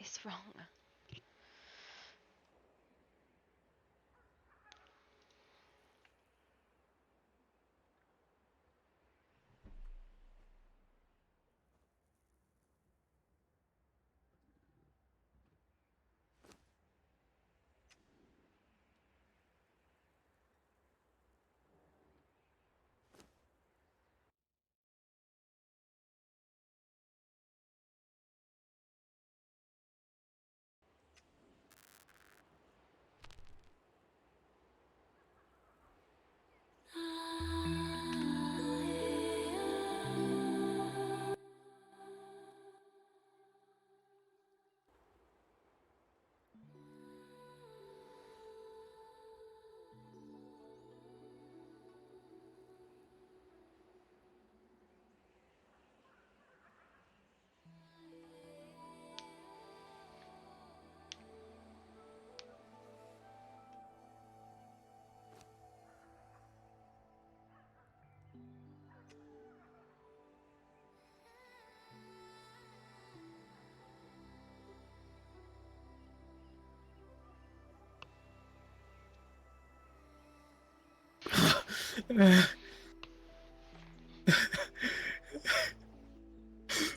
is wrong?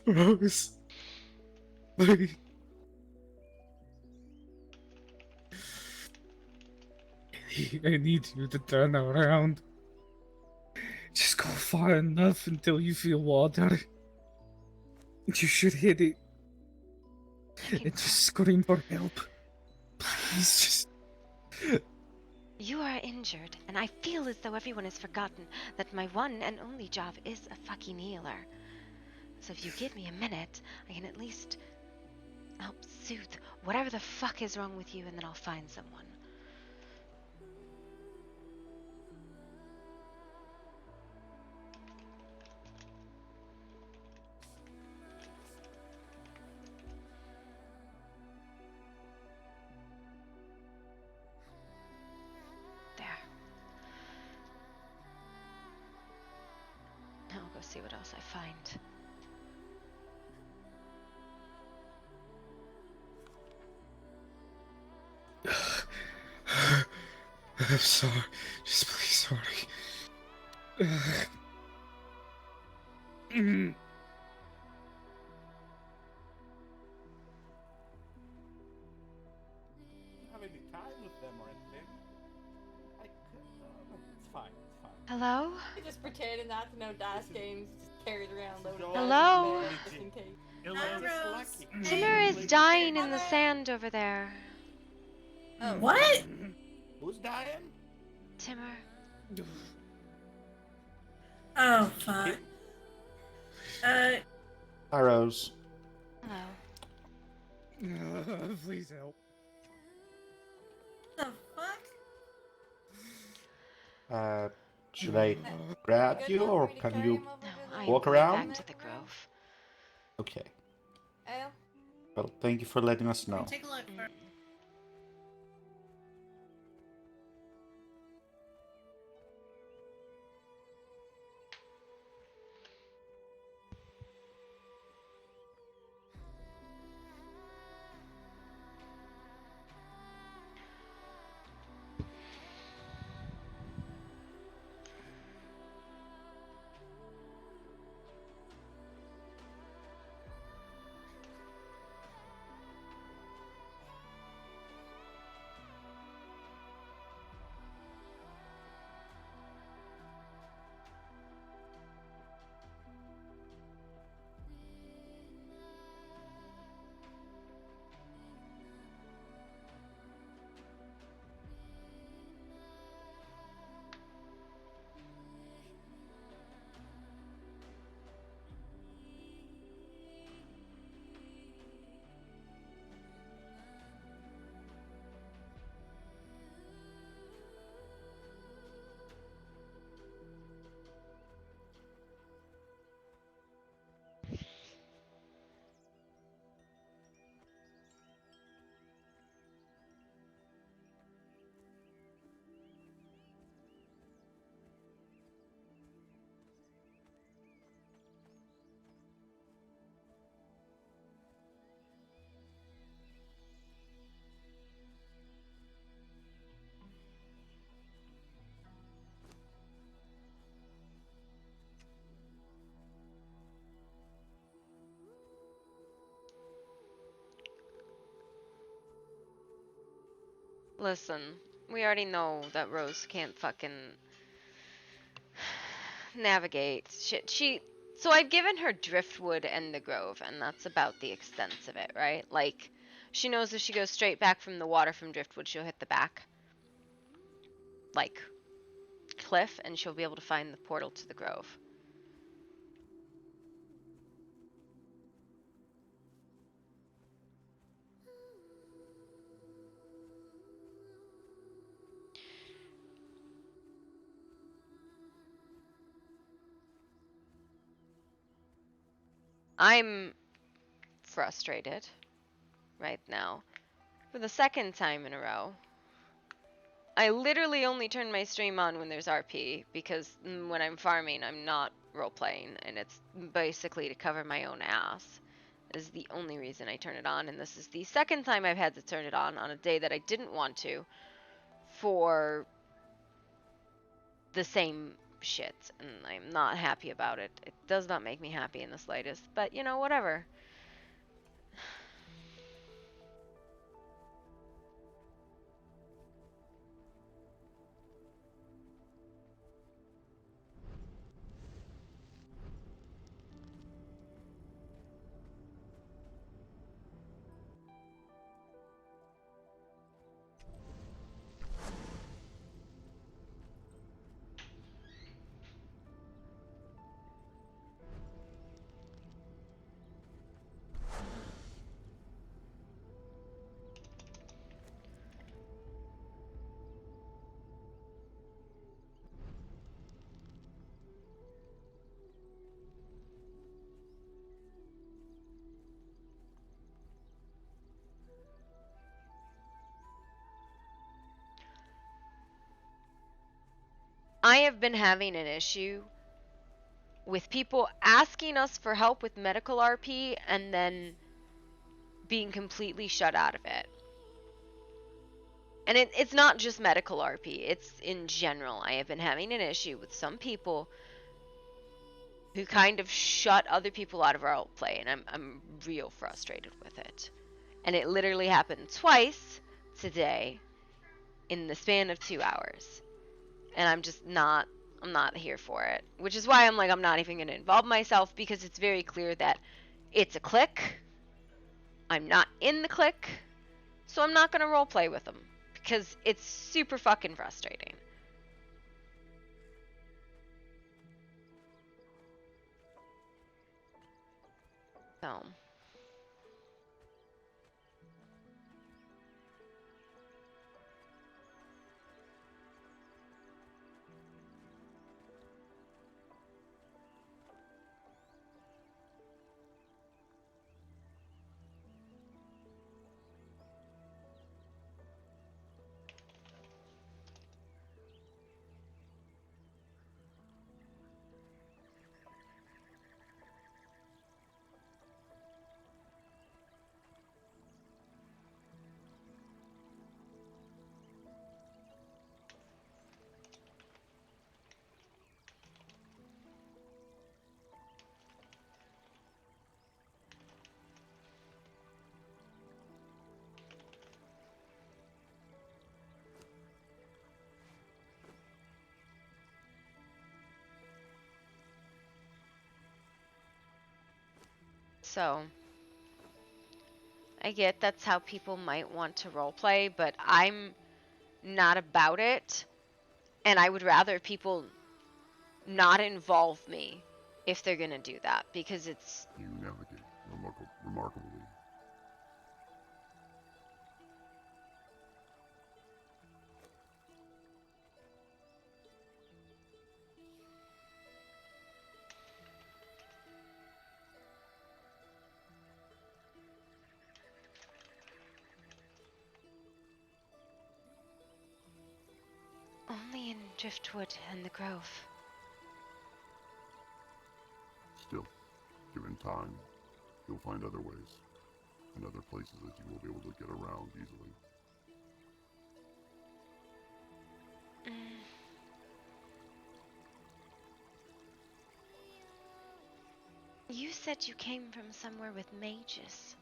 Rose, please. I need you to turn around. Just go far enough until you feel water. You should hit it and just scream for help. Please, just. You are injured, and I feel as though everyone has forgotten that my one and only job is a fucking healer. So if you give me a minute, I can at least help soothe whatever the fuck is wrong with you, and then I'll find someone. There. Now I'll go see what else I find. I'm sorry. Just please, sorry. Have any time with them or anything. I could, it's fine, it's fine. Hello? Just pretending not to know dice games, just carries around loaded Go dice Hello? in his bag just in case. Hello, Rose. Timur is dying in the sand over there. Oh. What? Who's dying? Timur. Oh, fuck. Hi, Rose. Hello. Please help. The fuck? Should I grab Good you enough or for me to can carry you him over No, to the I am walk going around? back to the grove. Okay. Oh, Well, thank you for letting us know. Take a look for. Listen, we already know that Rose can't fucking navigate shit. So I've given her Driftwood and the Grove, and that's about the extent of it, right? Like, she knows if she goes straight back from the water from Driftwood, she'll hit the back, like, cliff, and she'll be able to find the portal to the Grove. I'm frustrated right now for the second time in a row. I literally only turn my stream on when there's RP because when I'm farming, I'm not role-playing, and it's basically to cover my own ass. Is the only reason I turn it on, and this is the second time I've had to turn it on a day that I didn't want to for the same shit, and I'm not happy about it. It does not make me happy in the slightest, but you know, whatever. I have been having an issue with people asking us for help with medical RP and then being completely shut out of it. And it's not just medical RP, it's in general. I have been having an issue with some people who kind of shut other people out of role play, and I'm real frustrated with it. And it literally happened twice today in the span of 2 hours. And I'm not here for it. Which is why I'm like, I'm not even going to involve myself, because it's very clear that it's a clique. I'm not in the clique, so I'm not going to roleplay with them, because it's super fucking frustrating. So... So, I get that's how people might want to roleplay, but I'm not about it, and I would rather people not involve me if they're gonna do that, because it's... You navigate remarkably. Only in Driftwood and the Grove. Still, given time, you'll find other ways, and other places that you will be able to get around easily. You said you came from somewhere with mages.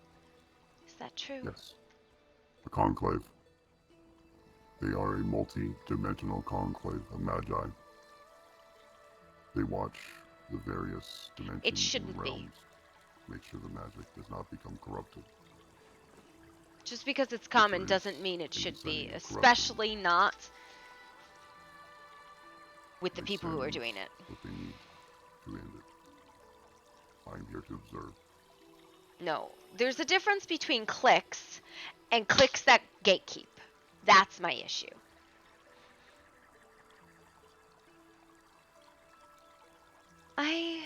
Is that true? Yes. The Conclave. They are a multi-dimensional conclave of magi. They watch the various dimensions and shouldn't be. realms, make sure the magic does not become corrupted. Just because it's If there common is doesn't mean it any should be, sign of corruption, especially not with the they people who are send doing it. what they need to end it. I am here to observe. No, there's a difference between cliques and cliques that gatekeep. That's my issue. I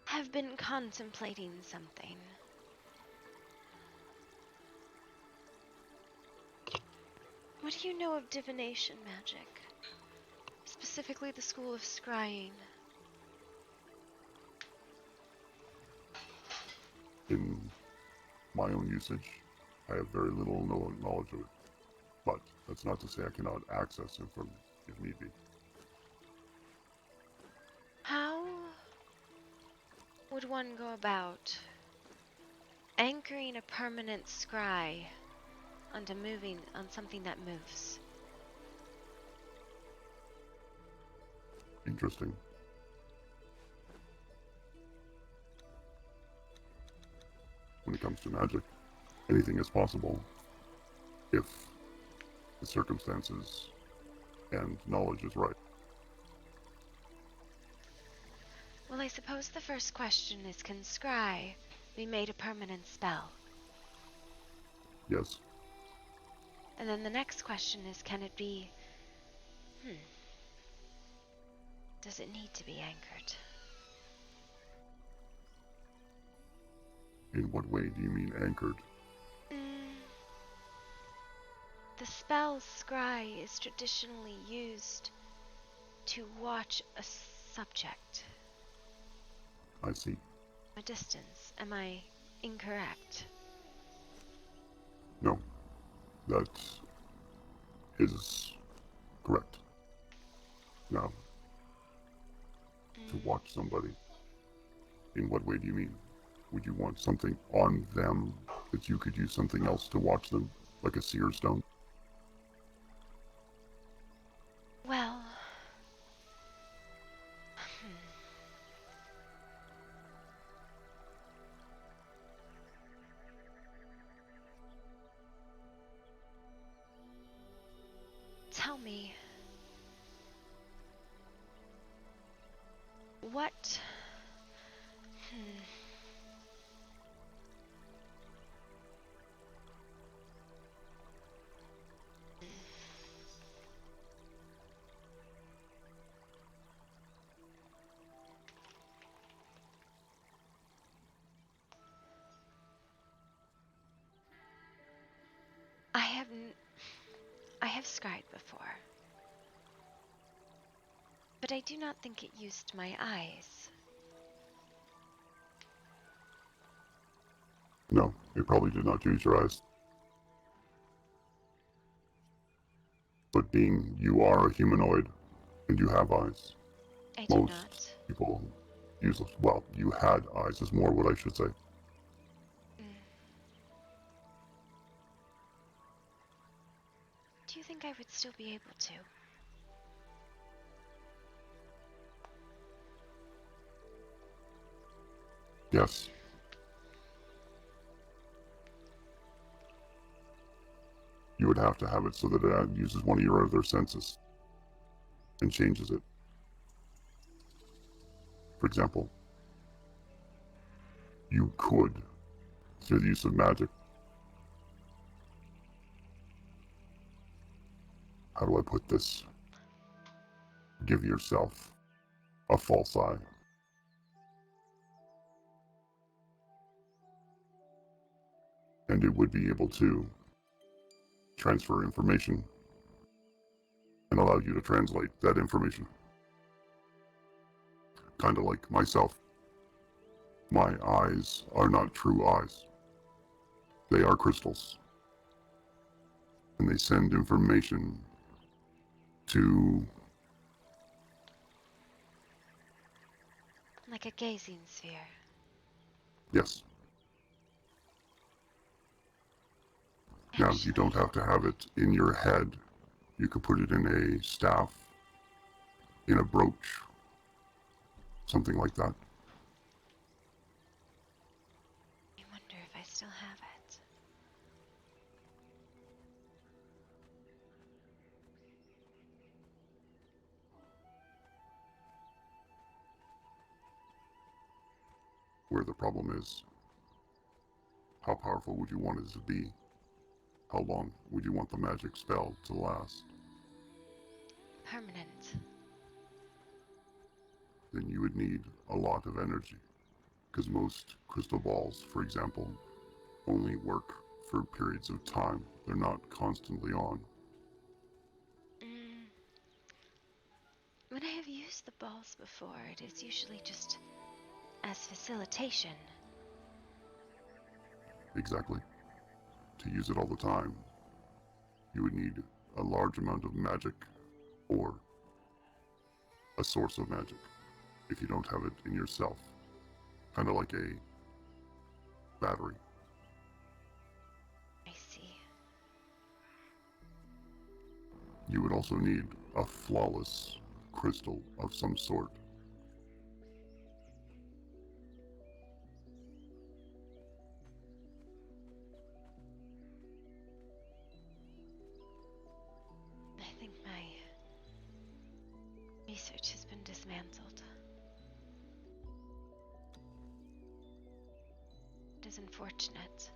have been contemplating something. What do you know of divination magic? Specifically the school of scrying. In my own usage, I have very little knowledge of it. But that's not to say I cannot access it from if need be. How would one go about anchoring a permanent scry onto something that moves? Interesting. When it comes to magic, anything is possible if the circumstances and knowledge is right. Well, I suppose the first question is, can scry be made a permanent spell? Yes. And then the next question is, can it be... Does it need to be anchored? In what way do you mean anchored? The spell scry is traditionally used to watch a subject. I see. A distance. Am I incorrect? No. That is correct. Now, to watch somebody, in what way do you mean? Would you want something on them that you could use something else to watch them, like a seer stone? Well... Tell me... What... I have scried before. But I do not think it used my eyes. No, it probably did not use your eyes. But being you are a humanoid, and you have eyes. I do Most not. people use, well, you had eyes is more what I should say. Do you think I would still be able to? Yes. You would have to have it so that it uses one of your other senses and changes it. For example, you could, through the use of magic, how do I put this? Give yourself a false eye. And it would be able to transfer information and allow you to translate that information. Kind of like myself. My eyes are not true eyes. They are crystals. And they send information to... Like a gazing sphere. Yes. Now, you don't have to have it in your head. You could put it in a staff, in a brooch, something like that. I wonder if I still have it. Where the problem is, how powerful would you want it to be? How long would you want the magic spell to last? Permanent. Then you would need a lot of energy. Because most crystal balls, for example, only work for periods of time. They're not constantly on. Mm. When I have used the balls before, it is usually just as facilitation. Exactly. To use it all the time, you would need a large amount of magic or a source of magic if you don't have it in yourself. Kind of like a battery. I see. You would also need a flawless crystal of some sort. I think my research has been dismantled. It is unfortunate.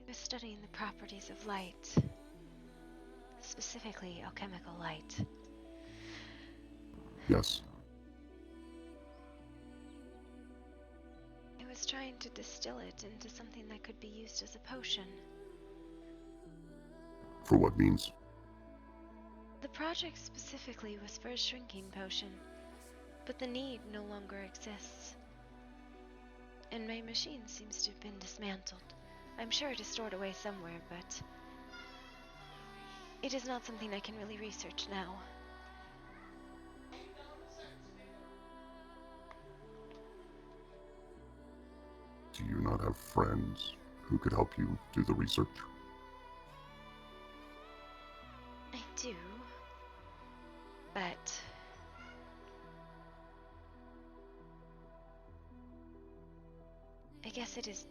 I was studying the properties of light, specifically alchemical light. Yes, I was trying to distill it into something that could be used as a potion. for what means? The project specifically was for a shrinking potion, but the need no longer exists. And my machine seems to have been dismantled. I'm sure it is stored away somewhere, but it is not something I can really research now. Do you not have friends who could help you do the research? I do, but I guess it is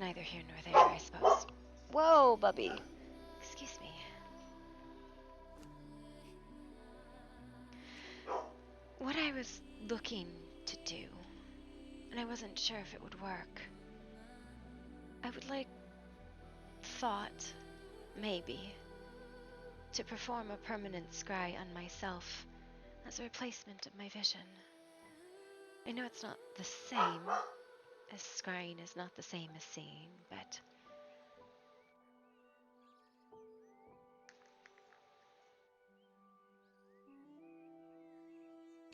neither here nor there, I suppose. Whoa, Bubby. Excuse me. What I was looking to do, and I wasn't sure if it would work. I would thought, maybe, to perform a permanent scry on myself as a replacement of my vision. I know it's not the same, as scrying is not the same as seeing, but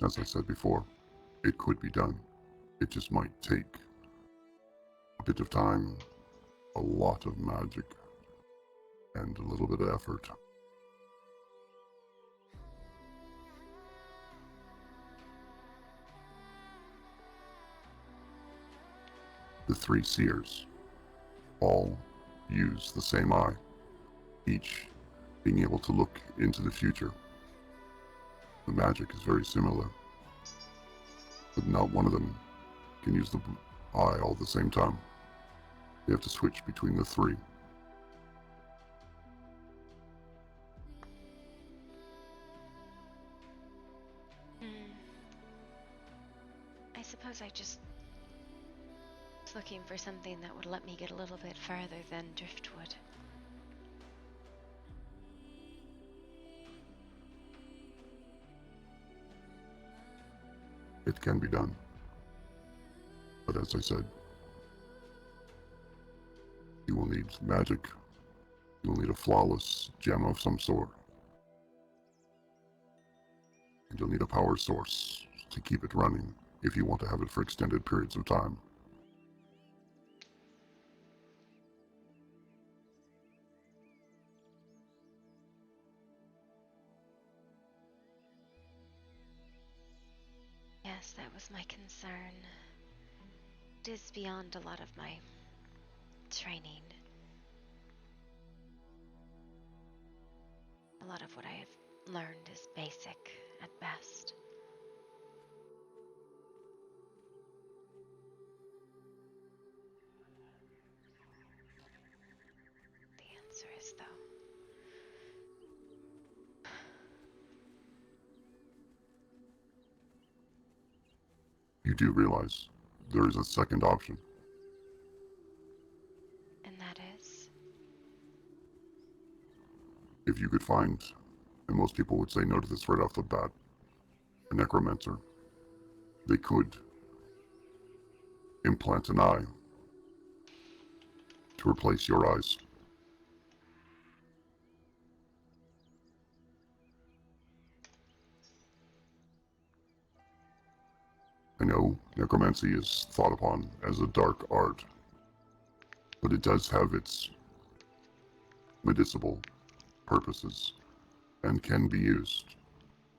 As I said before, it could be done. It just might take a bit of time, a lot of magic, and a little bit of effort. The three seers all use the same eye, each being able to look into the future. The magic is very similar, but not one of them can use the eye all at the same time. They have to switch between the three. I suppose I just was looking for something that would let me get a little bit further than driftwood. It can be done. But as I said, you will need magic. You will need a flawless gem of some sort. And you'll need a power source to keep it running if you want to have it for extended periods of time. Yes, that was my concern. It is beyond a lot of my training. A lot of what I have learned is basic at best. The answer is, though, You do realize there is a second option. and that is, If you could find, and most people would say no to this right off the bat, a necromancer, they could implant an eye to replace your eyes. I know necromancy is thought upon as a dark art, but it does have its medicinal purposes and can be used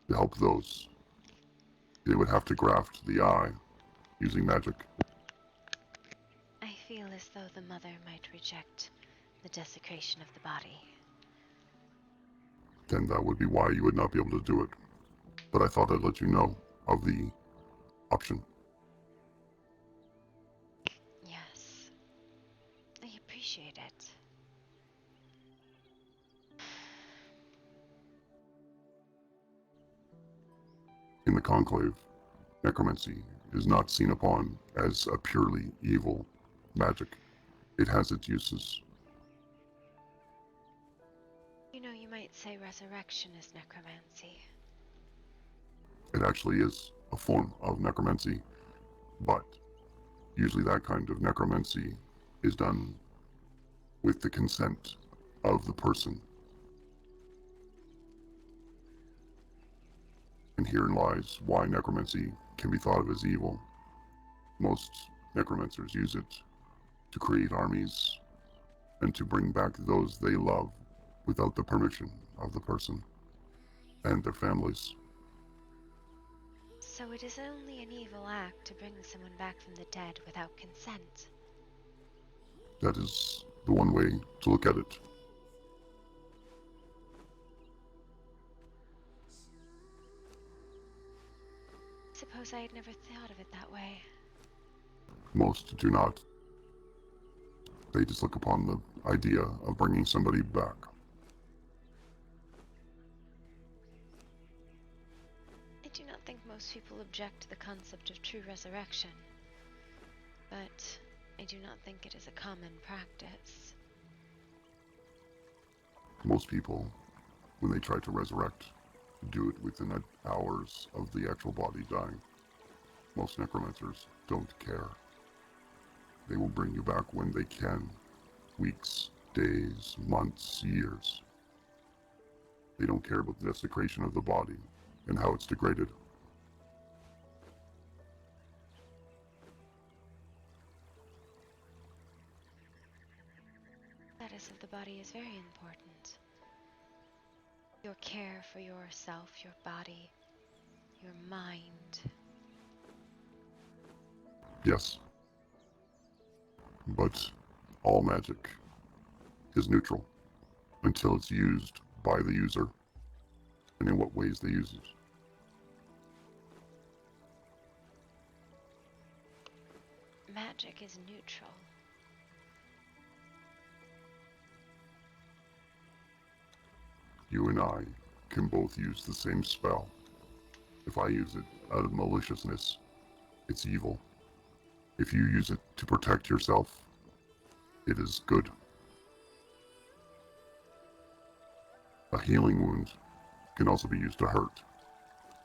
to help those. They would have to graft the eye using magic. I feel as though the mother might reject the desecration of the body. Then that would be why you would not be able to do it. But I thought I'd let you know of the option. Yes, I appreciate it. In the Conclave, necromancy is not seen upon as a purely evil magic. It has its uses. You know, you might say resurrection is necromancy. It actually is a form of necromancy, but usually that kind of necromancy is done with the consent of the person. And herein lies why necromancy can be thought of as evil. Most necromancers use it to create armies and to bring back those they love without the permission of the person and their families. So it is only an evil act to bring someone back from the dead without consent. That is the one way to look at it. Suppose I had never thought of it that way. Most do not. They just look upon the idea of bringing somebody back. I do not think most people object to the concept of true resurrection, but I do not think it is a common practice. Most people, when they try to resurrect, do it within hours of the actual body dying. Most necromancers don't care. They will bring you back when they can. Weeks, days, months, years. They don't care about the desecration of the body and how it's degraded. Status of the body is very important. Your care for yourself, your body, your mind. Yes. But all magic is neutral until it's used by the user and in what ways they use it. Magic is neutral. You and I can both use the same spell. If I use it out of maliciousness, it's evil. If you use it to protect yourself, it is good. A healing wound can also be used to hurt,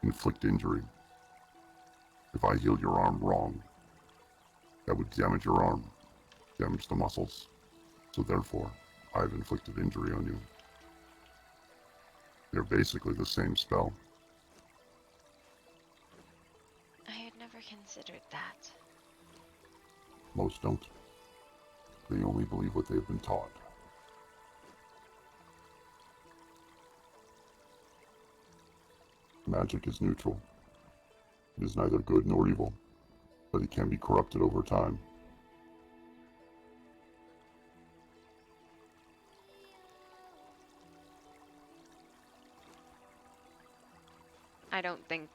inflict injury. If I heal your arm wrong, that would damage your arm, damage the muscles. So therefore, I've inflicted injury on you. They're basically the same spell. I had never considered that. Most don't. They only believe what they've been taught. Magic is neutral. It is neither good nor evil, but it can be corrupted over time. I don't think.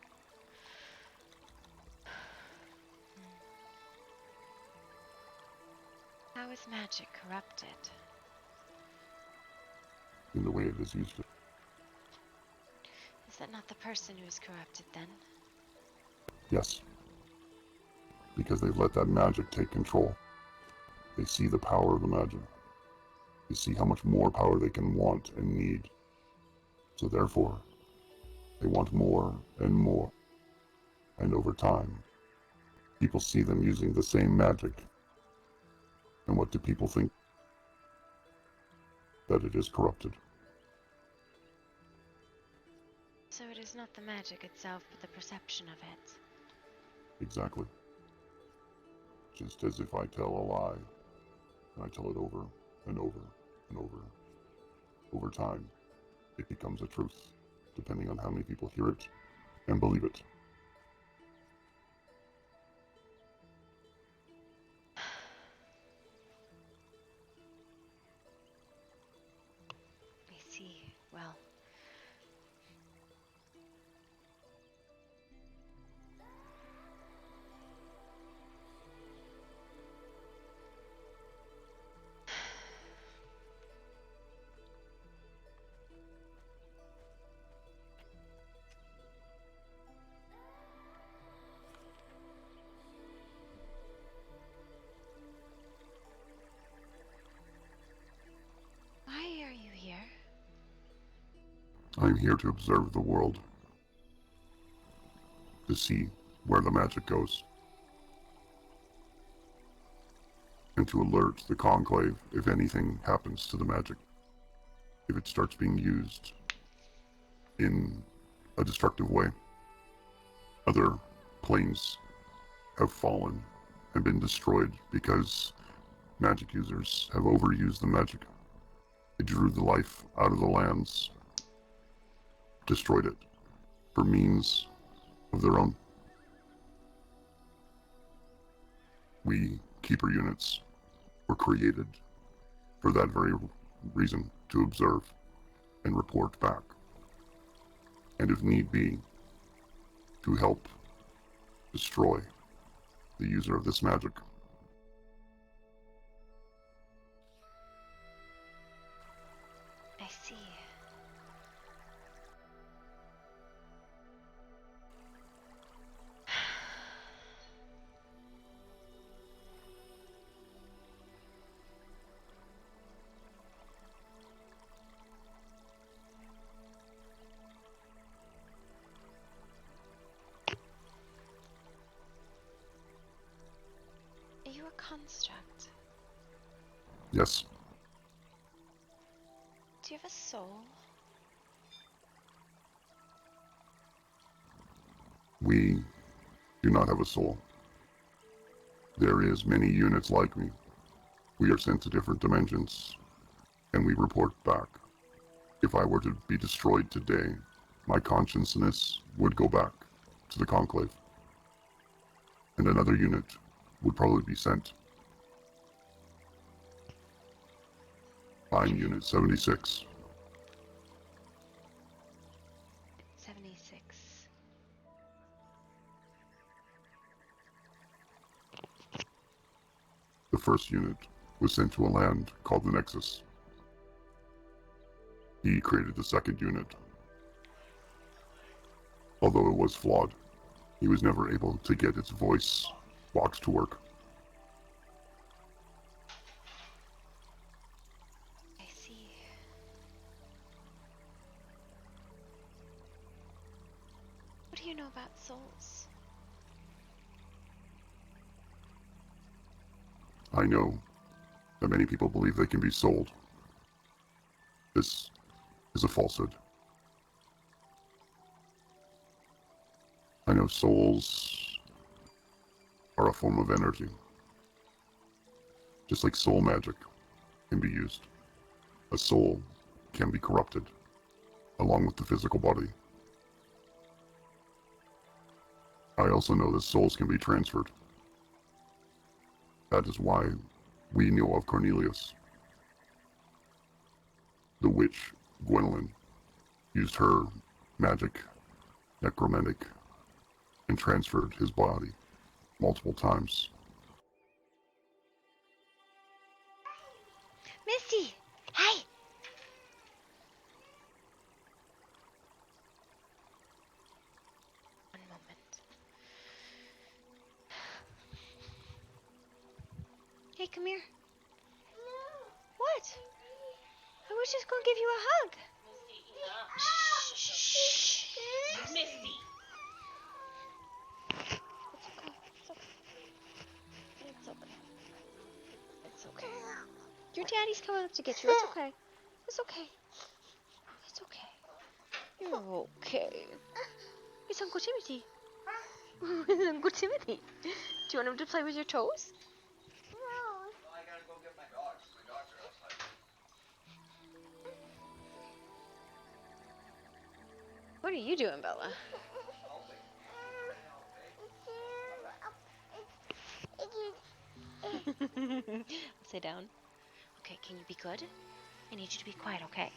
How is magic corrupted? In the way it is used. Is that not the person who is corrupted then? Yes. Because they've let that magic take control. They see the power of the magic. They see how much more power they can want and need. So therefore, they want more and more. And over time, people see them using the same magic. And what do people think? That it is corrupted. So it is not the magic itself, but the perception of it. Exactly. Just as if I tell a lie, and I tell it over and over and over. Over time, it becomes a truth, depending on how many people hear it and believe it. I see. Well. Why are you here? I am here to observe the world, to see where the magic goes, and to alert the Conclave if anything happens to the magic. If it starts being used in a destructive way. Other planes have fallen and been destroyed because magic users have overused the magic. They drew the life out of the lands, destroyed it for means of their own. We, Keeper units, were created for that very reason, to observe and report back. And if need be, to help destroy the user of this magic. I see. Are you a construct? Yes, Do you have a soul? we do not have a soul. There is many units like me. We are sent to different dimensions, and we report back. If I were to be destroyed today, my consciousness would go back to the Conclave, and another unit would probably be sent. I'm Unit 76. 76. The first unit was sent to a land called the Nexus. He created the second unit. Although it was flawed, he was never able to get its voice box to work. I see. What do you know about souls? I know that many people believe they can be sold. This is a falsehood. I know souls are a form of energy. Just like soul magic can be used. A soul can be corrupted, along with the physical body. I also know that souls can be transferred That is why we know of Cornelius. The witch, Gwendolyn, used her magic, necromantic, and transferred his body multiple times. Misty! Hey! One moment. Hey, come here. What? I was just gonna give you a hug. Shh. Misty. It's okay. It's okay. Your daddy's coming up to get you. It's okay. It's okay. It's okay. You're okay. It's Uncle Timothy. It's Uncle Timothy. Do you want him to play with your toes? I gotta go get my dogs. My dogs are outside. What are you doing, Bella? Sit down. Okay, can you be good? I need you to be quiet, okay?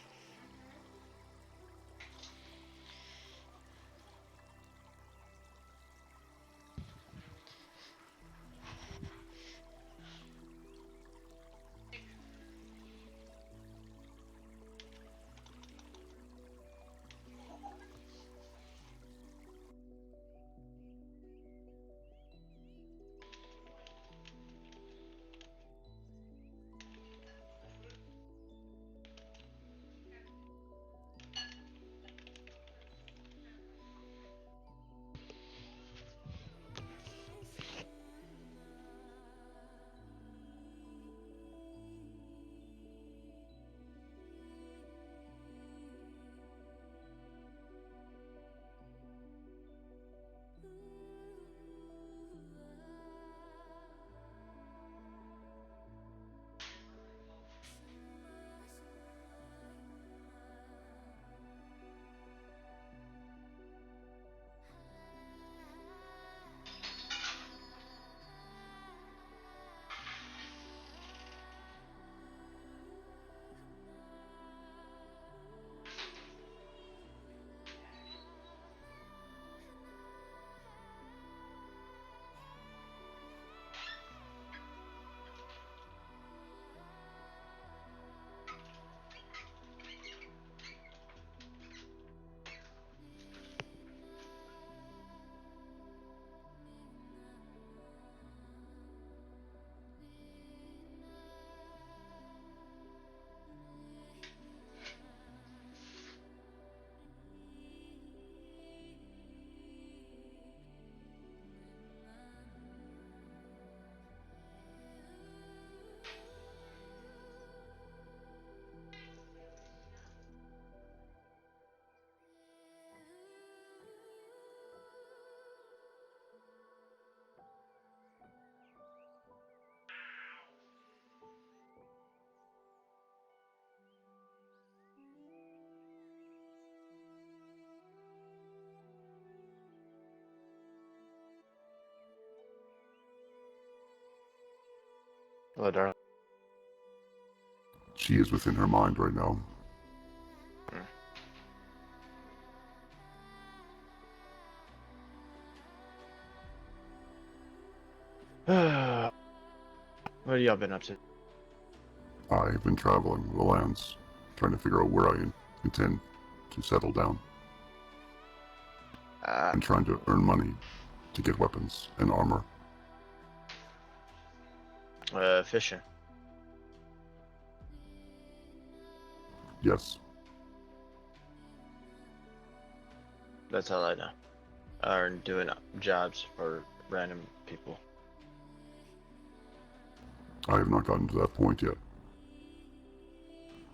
Hello, darling. She is within her mind right now. What have y'all been up to? I have been traveling the lands, trying to figure out where I intend to settle down, and trying to earn money to get weapons and armor. Fishing. Yes, That's all I know. Or doing jobs for random people. I have not gotten to that point yet.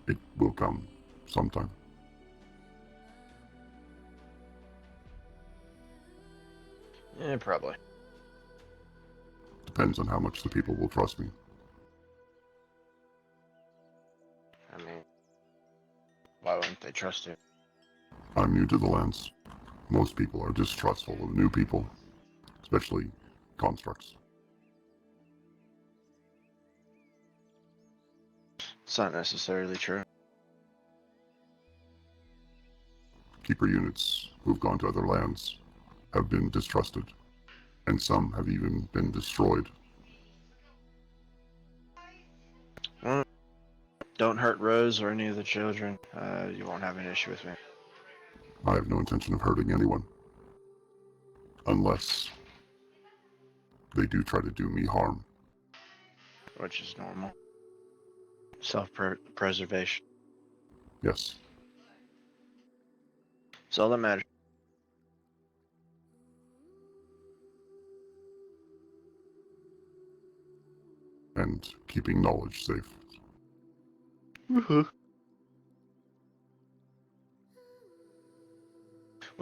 It will come sometime. Yeah, probably. Depends on how much the people will trust me. I mean, why wouldn't they trust you? I'm new to the lands. Most people are distrustful of new people, especially constructs. It's not necessarily true. Keeper units who've gone to other lands have been distrusted, and some have even been destroyed. Well, don't hurt Rose or any of the children. You won't have an issue with me. I have no intention of hurting anyone. Unless they do try to do me harm. Which is normal. Self-preservation. Yes. It's all that matters. And keeping knowledge safe. What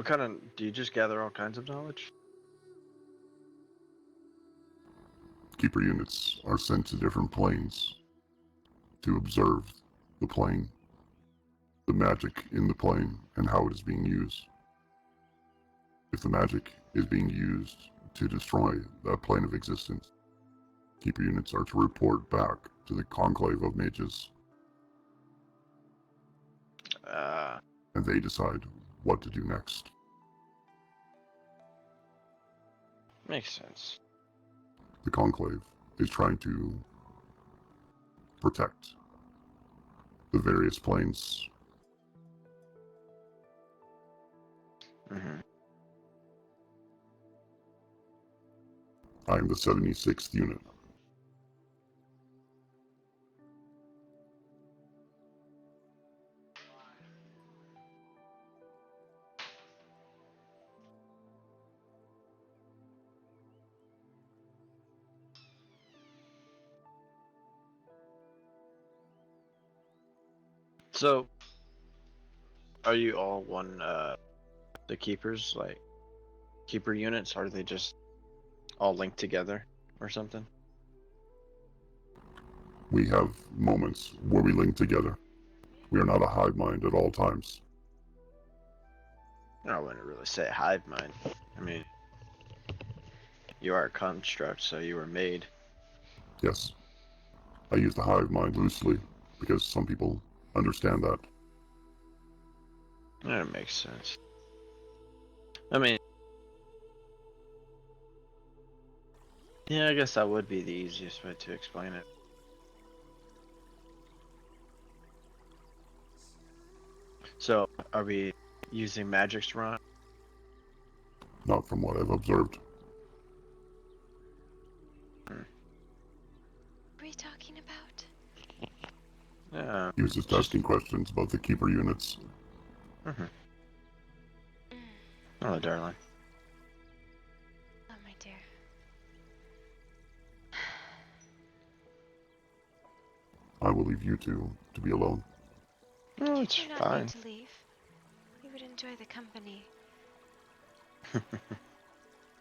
kind of... Do you just gather all kinds of knowledge? Keeper units are sent to different planes to observe the plane, the magic in the plane, and how it is being used. If the magic is being used to destroy that plane of existence, Keeper units are to report back to the Conclave of Mages, and they decide what to do next. Makes sense. The Conclave is trying to protect the various planes. Mm-hmm. I am the 76th unit. So, are you all one, the keepers, like, keeper units? Are they just all linked together or something? We have moments where we link together. We are not a hive mind at all times. I wouldn't really say hive mind. I mean, you are a construct, so you were made. Yes. I use the hive mind loosely because some people understand that. That makes sense. I mean, yeah, I guess that would be the easiest way to explain it. So, are we using magics wrong? Not from what I've observed. What are we talking about? Yeah. He was just asking questions about the keeper units. Mm-hmm. Hello, darling. Oh, my dear. I will leave you two to be alone. Oh, You it's do not fine. need to leave. We would enjoy the company.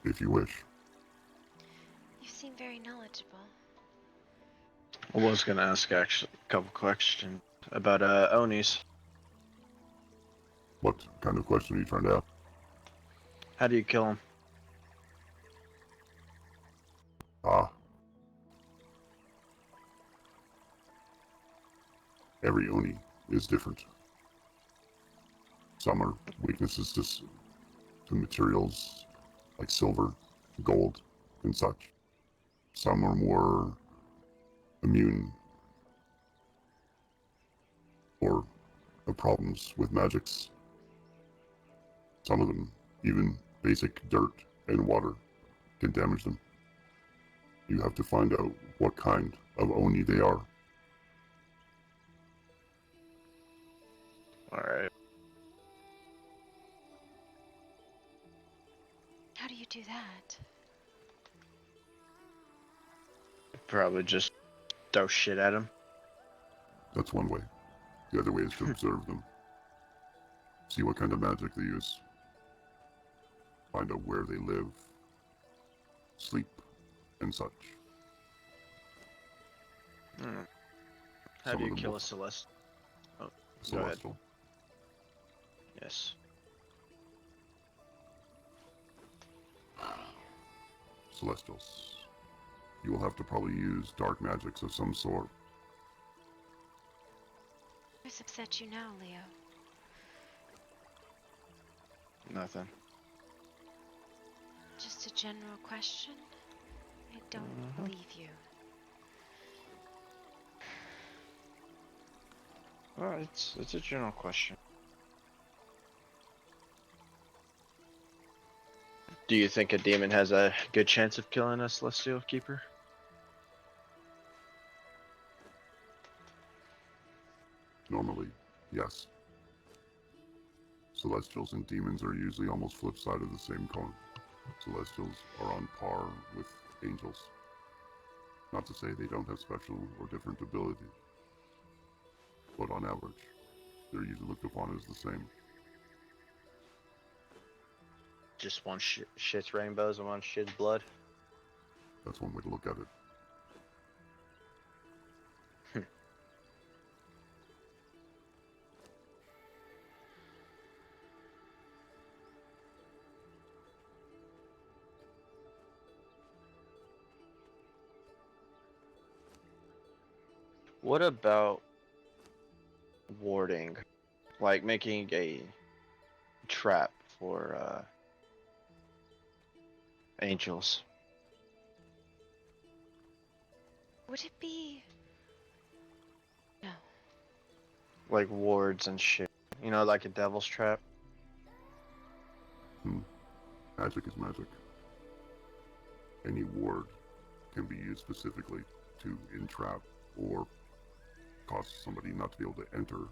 If you wish. You seem very knowledgeable. I was gonna ask actually a couple questions about Onis. What kind of question are you trying to ask? How do you kill them? Ah. Every Oni is different. Some are weaknesses to materials like silver, gold, and such. Some are more immune or have problems with magics. Some of them, even basic dirt and water, can damage them. You have to find out what kind of Oni they are. Alright. How do you do that? Probably just throw shit at them. That's one way. The other way is to observe them. See what kind of magic they use. Find out where they live, sleep, and such. How Some do of you them kill will- a Celeste? Oh, go ahead. Celestial. Yes. Celestials. You will have to probably use dark magics of some sort. What's upset you now, Leo? Nothing. Just a general question? I don't Mhm. believe you. Well, it's a general question. Do you think a demon has a good chance of killing a celestial keeper? Normally, yes. Celestials and demons are usually almost flip side of the same coin. Celestials are on par with angels. Not to say they don't have special or different abilities, but on average, they're usually looked upon as the same. Just one shits rainbows and one shits blood. That's one way to look at it. What about warding? Like making a trap for angels? Would it be... No. Like wards and shit. You know, like a devil's trap? Magic is magic. Any ward can be used specifically to entrap or cause somebody not to be able to enter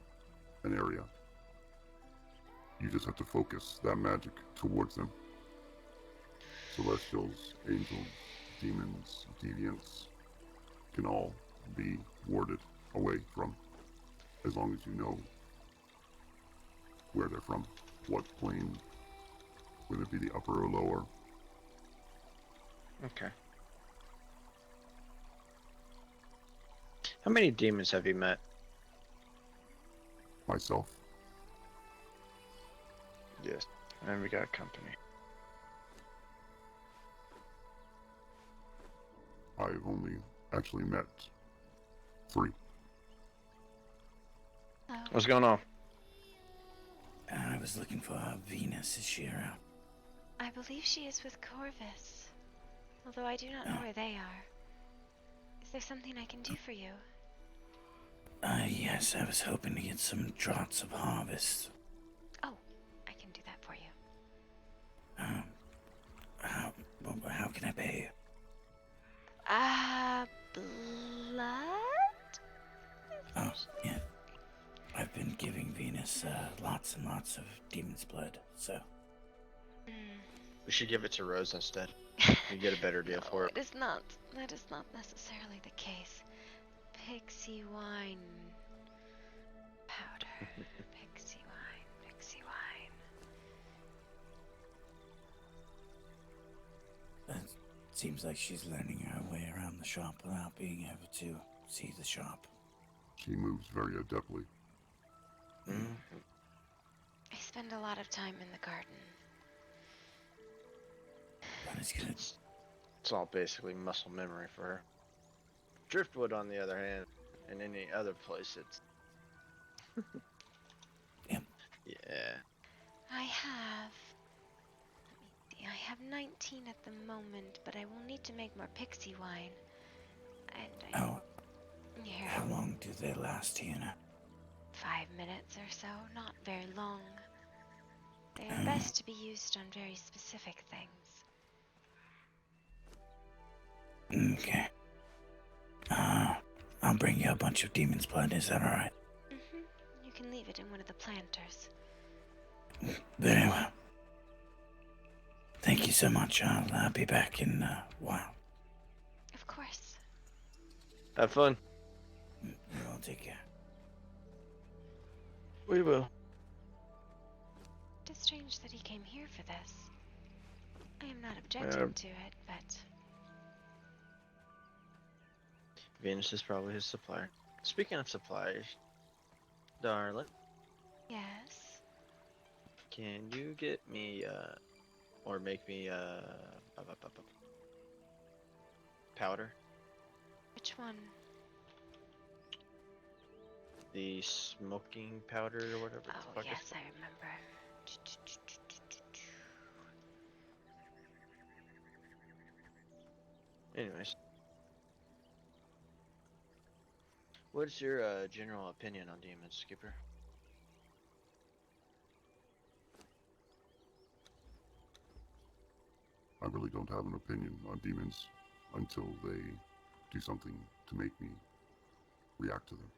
an area. You just have to focus that magic towards them. Celestials, angels, demons, deviants can all be warded away from, as long as you know where they're from, what plane, whether it be the upper or lower. Okay. How many demons have you met? Myself, Yes. And we got company. I've only actually met 3. Hello. What's going on? I was looking for Venus. Is she around? I believe she is with Corvus, although I do not know where they are. Is there something I can do for you? Yes, I was hoping to get some draughts of harvest. Oh, I can do that for you. How can I pay you? Blood? Oh, yeah. I've been giving Venus lots and lots of demon's blood, so. We should give it to Rose instead. You get a better deal for it. It is not. That is not necessarily the case. Pixie wine powder. Pixie wine. Pixie wine. It seems like she's learning her way around the shop without being able to see the shop. She moves very adeptly. I spend a lot of time in the garden. That is good. It's all basically muscle memory for her. Driftwood, on the other hand, in any other place, it's. Yep. Yeah. I have... Let me see. I have 19 at the moment, but I will need to make more pixie wine. And I... Oh, Here. how long do they last, you know? 5 minutes or so, not very long. They are best to be used on very specific things. Okay. I'll bring you a bunch of demon's blood, is that alright? You can leave it in one of the planters. Very well. Thank you so much. I'll be back in a while. Of course. Have fun. You all take care. We will. It is strange that he came here for this. I am not objecting to it, but... Venus is probably his supplier. Speaking of suppliers, darling, Yes? can you get me, or make me, powder? Which one? the smoking powder or whatever the Oh, fuck yes, it's I called. remember. Anyways, what's your general opinion on demons, Skipper? I really don't have an opinion on demons until they do something to make me react to them.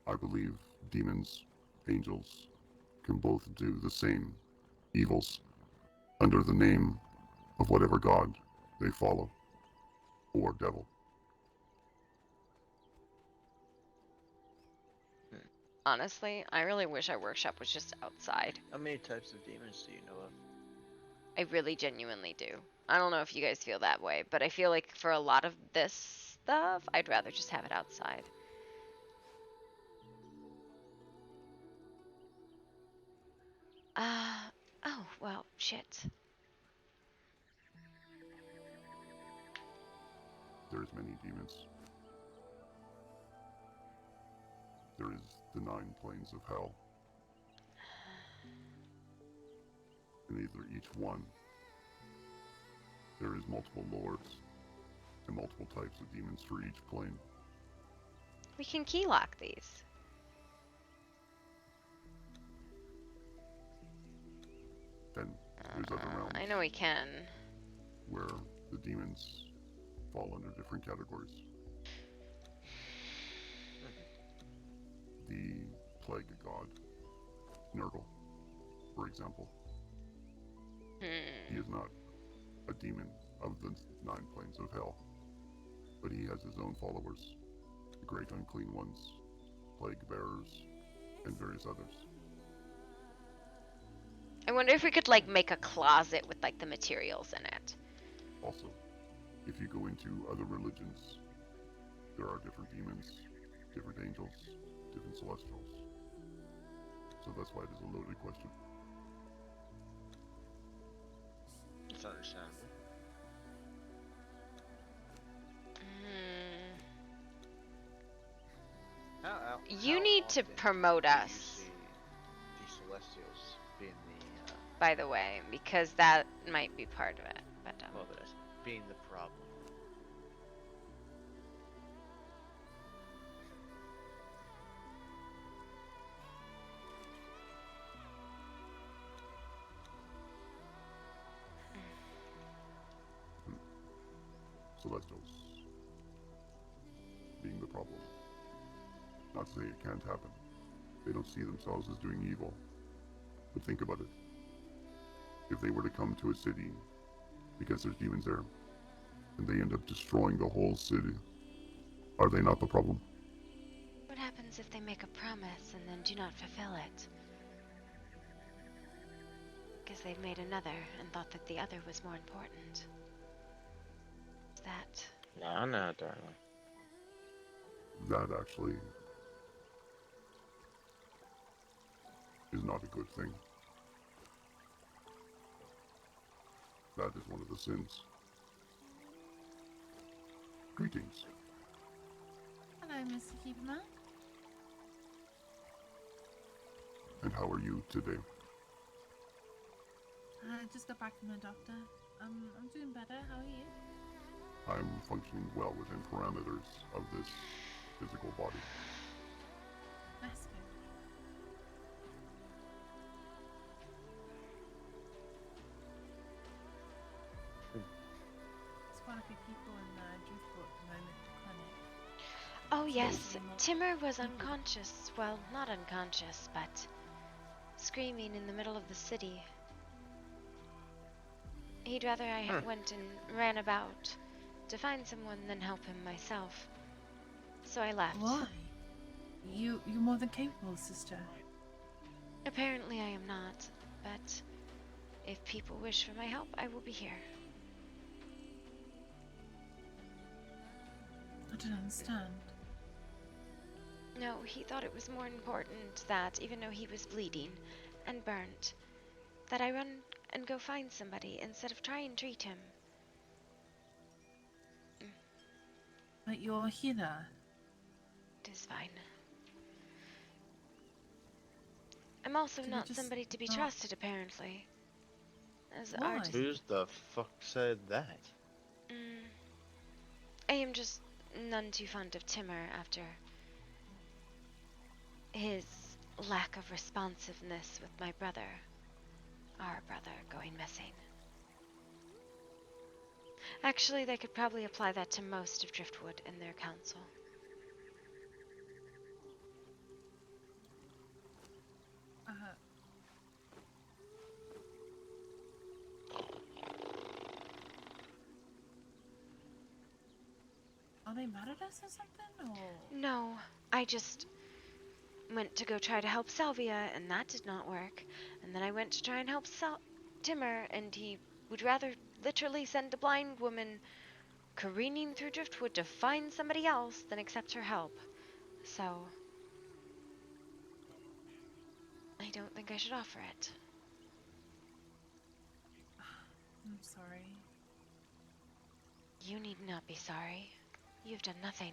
I believe demons, angels, can both do the same evils under the name of whatever god they follow, or devil. Honestly, I really wish our workshop was just outside. How many types of demons do you know of? I really genuinely do. I don't know if you guys feel that way, but I feel like for a lot of this stuff, I'd rather just have it outside. Oh, well, shit. There's many demons. There is the 9 planes of hell. In either each one, there is multiple lords and multiple types of demons for each plane. We can key lock these. Then there's other realms I know we can. where the demons fall under different categories. The plague god, Nurgle, for example. He is not a demon of the 9 planes of hell, but he has his own followers, the great unclean ones, plague bearers, and various others. I wonder if we could like make a closet with like the materials in it. Also, if you go into other religions, there are different demons, different angels, different celestials. So that's why it is a loaded question. It's understandable. You need to promote do you us, see the Celestials being the by the way, because that might be part of it. But well, but as being the problem? Celestials being the problem. Not to say it can't happen. They don't see themselves as doing evil. But think about it. If they were to come to a city because there's demons there, and they end up destroying the whole city, are they not the problem? what happens if they make a promise and then do not fulfill it? Because they've made another and thought that the other was more important. Is that... No, darling. That actually is not a good thing. That is one of the sins. Greetings. Hello, Mr. Keeperman. And how are you today? I just got back from the doctor. I'm doing better. How are you? I'm functioning well within parameters of this physical body. That's good. There's quite a few people in Driftwood at the moment at the clinic. Oh yes, Seeing lots of Timur was people. unconscious. Well, not unconscious, but screaming in the middle of the city. He'd rather I went and ran about to find someone than help him myself. So I left. Why? You're more than capable, sister. Apparently I am not, but if people wish for my help, I will be here. I don't understand. No, he thought it was more important that, even though he was bleeding and burnt, that I run and go find somebody instead of try and treat him. But you're a healer. It is fine. I'm also Did we not just somebody to be not- trusted, apparently. As Why? artist, Who's the fuck said that? I am just none too fond of Timur after his lack of responsiveness with my brother, our brother, going missing. Actually, they could probably apply that to most of Driftwood and their council. Are they mad at us or something, or? No, I just went to go try to help Salvia, and that did not work. And then I went to try and help Timur, and he would rather literally send a blind woman careening through Driftwood to find somebody else than accept her help. So, I don't think I should offer it. I'm sorry. You need not be sorry. You've done nothing.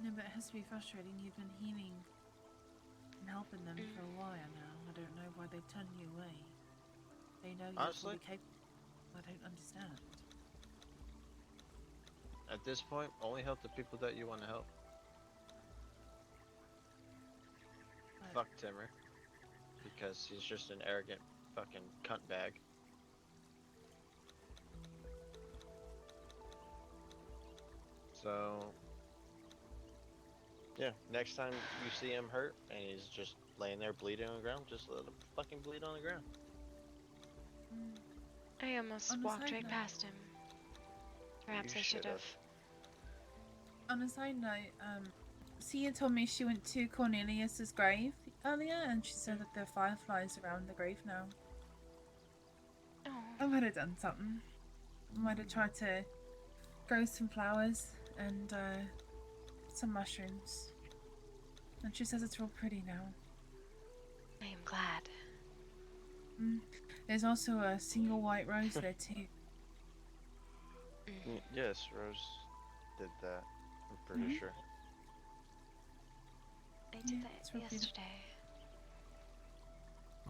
No, but it has to be frustrating. You've been healing and helping them for a while now. I don't know why they turned you away. They know you're Honestly? fully capable. I don't understand. At this point, only help the people that you want to help. But Fuck Timur. Because he's just an arrogant fucking cunt bag. So, yeah, next time you see him hurt and he's just laying there bleeding on the ground, just let him fucking bleed on the ground. I almost On a walked side right note- past him. Perhaps You I should have. should've. On a side note, Sia told me she went to Cornelius's grave earlier, and she said that there are fireflies around the grave now. Oh, I might have done something. I might have tried to grow some flowers and some mushrooms. And she says it's real pretty now. I am glad. There's also a single white rose there too. Yes, Rose did that. I'm pretty sure. I did Yeah, that it's real beautiful. yesterday.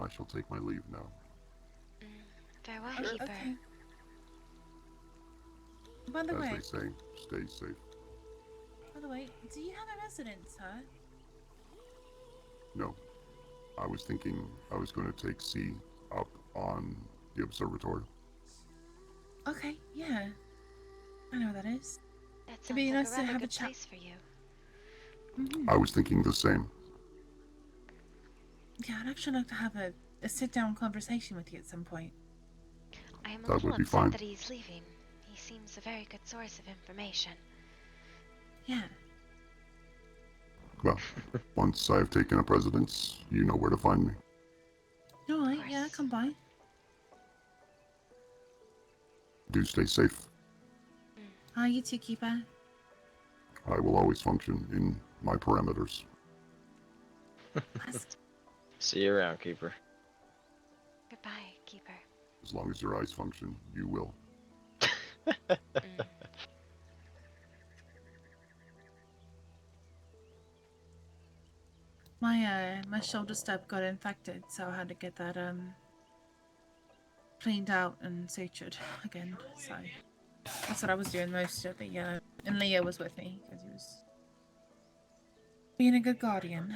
I shall take my leave now. Farewell, Sure. Keeper. Okay. By the As way, they say, stay safe. do you have a residence, huh? No. I was thinking I was going to take C up on the observatory. Okay, yeah. I know what that is. That It'd sounds be like nice a to rather have a good chat. place for you. I was thinking the same. Yeah, I'd actually like to have a sit-down conversation with you at some point. I am a That little would be upset fine. that he's leaving. He seems a very good source of information. Yeah. Well, once I have taken up residence, you know where to find me. Alright, yeah, course. come by. Do stay safe. You too, Keeper. I will always function in my parameters. See you around, Keeper. Goodbye, Keeper. As long as your eyes function, you will. My shoulder stub got infected, so I had to get that cleaned out and sutured again. So that's what I was doing most of the and Leo was with me because he was being a good guardian.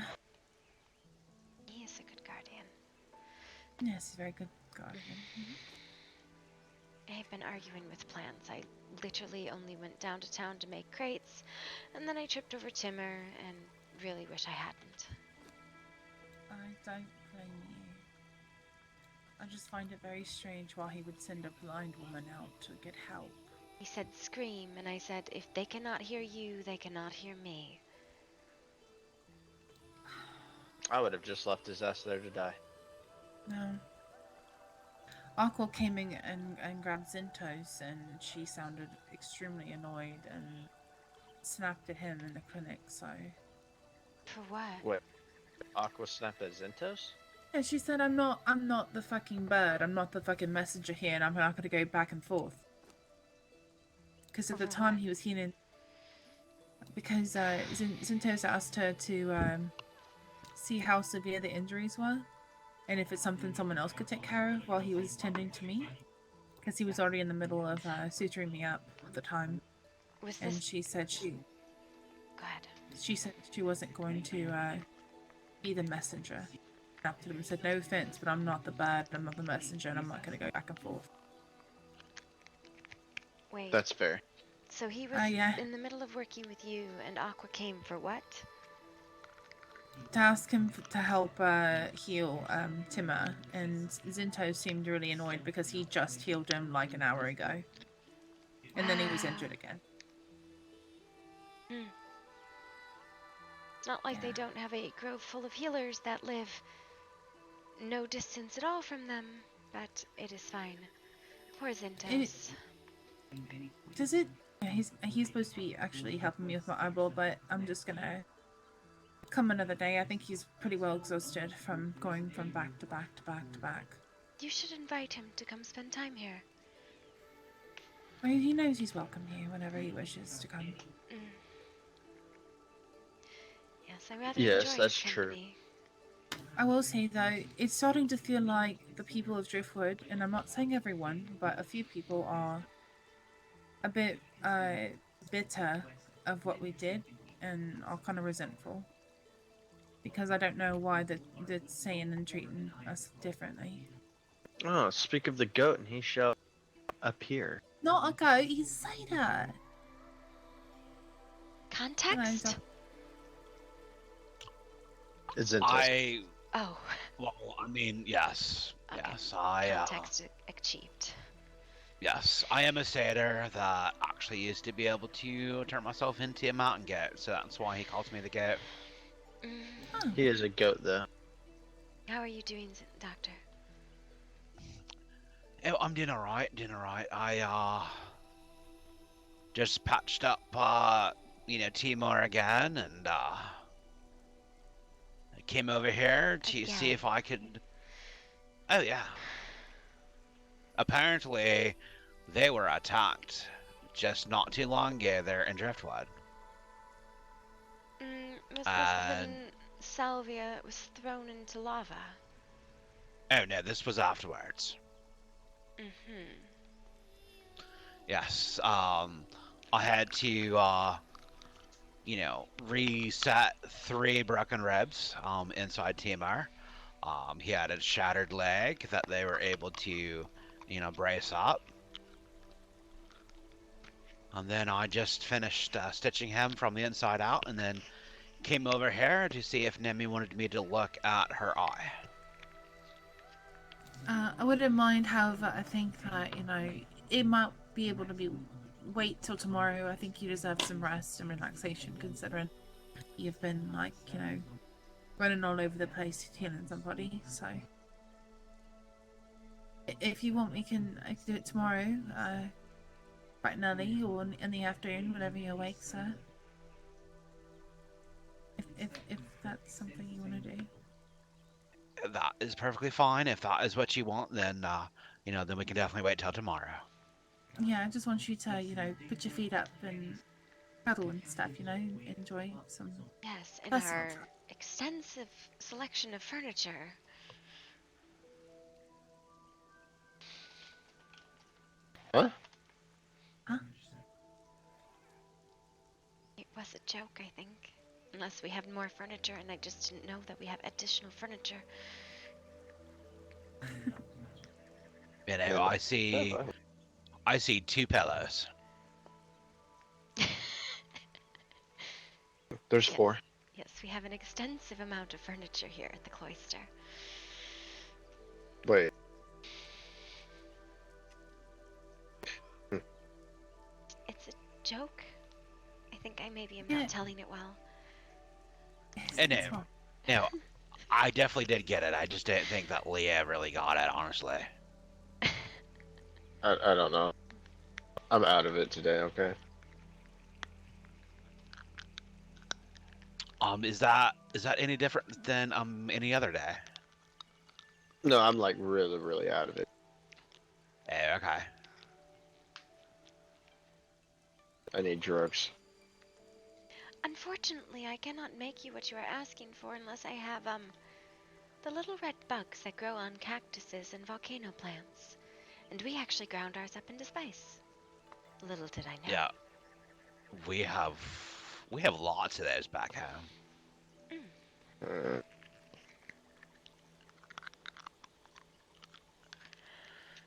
He is a good guardian. Yes, he's a very good guardian. I've been arguing with plants. I literally only went down to town to make crates, and then I tripped over Timur and really wish I hadn't. I don't blame you. I just find it very strange why he would send a blind woman out to get help. He said scream, and I said, if they cannot hear you, they cannot hear me. I would have just left his ass there to die. No. Aqua came in and grabbed Zintos, and she sounded extremely annoyed and snapped at him in the clinic, so... For what? Wait, Aqua snapped at Zintos? Yeah, she said, I'm not the fucking bird, I'm not the fucking messenger here, and I'm not gonna go back and forth. Because at the Over time what? he was healing. Because Zintos asked her to see how severe the injuries were, and if it's something someone else could take care of while he was tending to me. Because he was already in the middle of suturing me up at the time, Was and this? she said Go ahead. she wasn't going to be the messenger. After him and said, "No offense, but I'm not the bad. I'm not the messenger, and I'm not going to go back and forth." Wait. That's fair. So he was Yeah. in the middle of working with you, and Aqua came for what? To ask him to help heal Timur, and Zinto seemed really annoyed because he just healed him like an hour ago, and then he was injured again. It's not like they Yeah. don't have a grove full of healers that live no distance at all from them, but it is fine. Poor Zintos. Does it? Yeah, he's supposed to be actually helping me with my eyeball, but I'm just gonna come another day. I think he's pretty well exhausted from going from back to back to back to back. You should invite him to come spend time here. Well, he knows he's welcome here whenever he wishes to come. Yes, I rather Yes, enjoy that's his true. company. I will say though, it's starting to feel like the people of Driftwood, and I'm not saying everyone, but a few people are a bit bitter of what we did and are kind of resentful. Because I don't know why they're saying and treating us differently. Oh, speak of the goat, and he shall appear. Not a goat, he's a satyr. Context? It's in Oh, Well, I mean, yes. okay. Yes, Context achieved. yes, I am a satyr that actually used to be able to turn myself into a mountain goat, so that's why he calls me the goat. He is a goat, though. How are you doing, Doctor? Oh, I'm doing alright, I, just patched up, Timor again, and, came over here to see if I could... Oh, yeah. Apparently, they were attacked just not too long ago there in Driftwood. Was this when Salvia was thrown into lava? Oh, no, this was afterwards. Yes, I had to, reset 3 broken ribs, inside Timur. He had a shattered leg that they were able to, brace up. And then I just finished stitching him from the inside out, and then came over here to see if Nemi wanted me to look at her eye. I wouldn't mind, however, I think that, it might be able to wait till tomorrow. I think you deserve some rest and relaxation, considering you've been, running all over the place healing somebody, so... If you want, I can do it tomorrow, bright and early, or in the afternoon, whenever you're awake, sir. If that's something you want to do. That is perfectly fine. If that is what you want, then, then we can definitely wait till tomorrow. Yeah, I just want you to, put your feet up and cuddle and stuff, enjoy some... Yes, in personal our time. extensive selection of furniture. What? Huh? It was a joke, I think. Unless we have more furniture, and I just didn't know that we have additional furniture. I see 2 pillows. There's 4. Yes, we have an extensive amount of furniture here at the cloister. Wait. It's a joke. I think I maybe am not telling it well. No, I definitely did get it. I just didn't think that Leah really got it, honestly. I don't know. I'm out of it today, okay? Is that any different than any other day? No, I'm like really out of it. Oh, okay. I need drugs. Unfortunately, I cannot make you what you are asking for unless I have, the little red bugs that grow on cactuses and volcano plants. And we actually ground ours up into spice. Little did I know. Yeah, we have lots of those back home. Uh,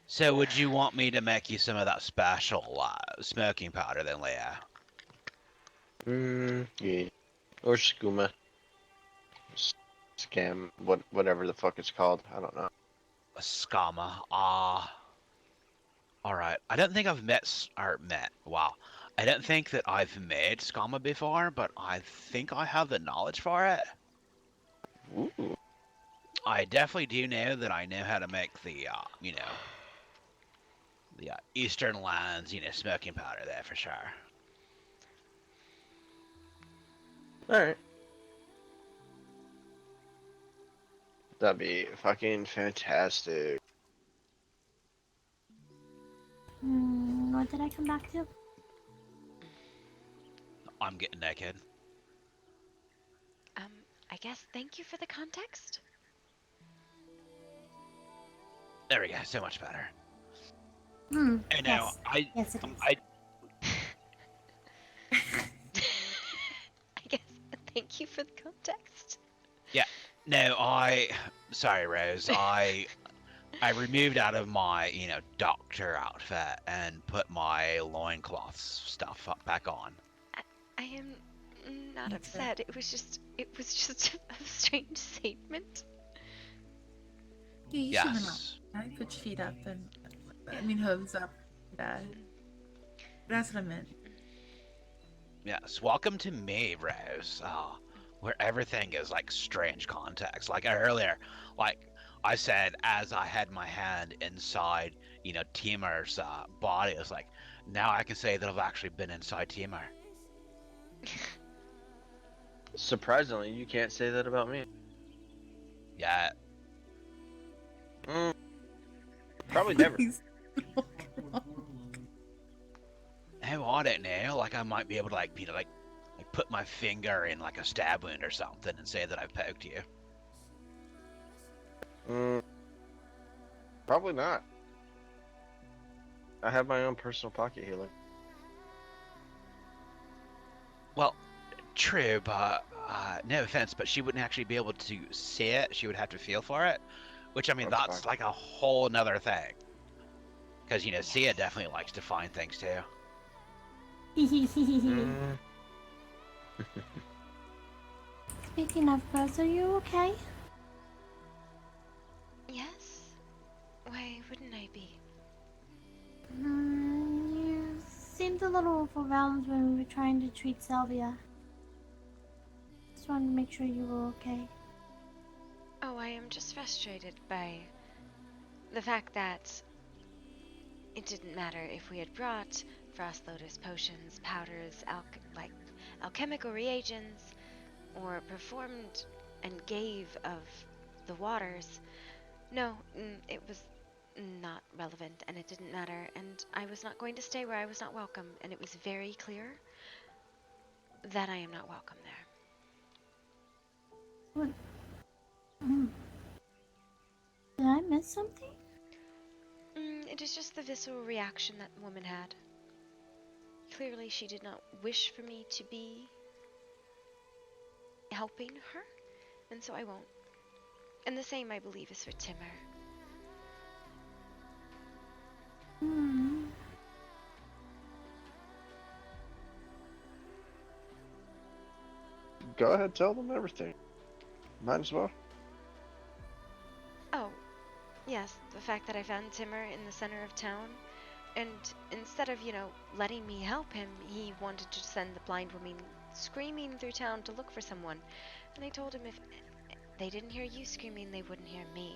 So would you want me to make you some of that special smoking powder then, Leah? yeah. Or skooma. Scam, whatever the fuck it's called. I don't know. A scama. Alright. I don't think I've wow. I don't think that I've made scama before, but I think I have the knowledge for it. Ooh. I definitely do know that I know how to make the, the Eastern Lands, smoking powder there for sure. Alright. That'd be fucking fantastic. What did I come back to? I'm getting naked. I guess thank you for the context. There we go. So much better. Hey, now, Yes. Yes, it is. I guess thank you for the context. Yeah. No, sorry, Rose. I removed out of my, doctor outfit and put my loincloths stuff back on. I am not upset. It was just a strange statement. Yeah, you Yes. shouldn't have. Put your feet up and, hooves up. That's what I meant. Yes. Welcome to me, Rose. Where everything is like strange context. Like earlier, like I said, as I had my hand inside, Timar's body, it's like now I can say that I've actually been inside Timar. Surprisingly, you can't say that about me. Yeah. Probably never. Oh, I don't know. Like I might be able to like put my finger in like a stab wound or something and say that I've poked you. Probably not. I have my own personal pocket healer. Well, true, but no offense, but she wouldn't actually be able to see it. She would have to feel for it, which I mean that's like a whole nother thing. Because Sia definitely likes to find things too. Speaking of Rose, are you okay? Yes. Why wouldn't I be? You seemed a little overwhelmed when we were trying to treat Sylvia. Just wanted to make sure you were okay. Oh, I am just frustrated by the fact that it didn't matter if we had brought frost lotus potions, powders, alchemical reagents, or performed and gave of the waters. No, it was not relevant, and it didn't matter, and I was not going to stay where I was not welcome, and it was very clear that I am not welcome there. What? Did I miss something? It is just the visceral reaction that woman had. Clearly, she did not wish for me to be helping her, and so I won't. And the same, I believe, is for Timur. Go ahead, tell them everything. Might as well. Oh, yes, the fact that I found Timur in the center of town, and instead of, letting me help him, he wanted to send the blind woman screaming through town to look for someone. And I told him if they didn't hear you screaming, they wouldn't hear me.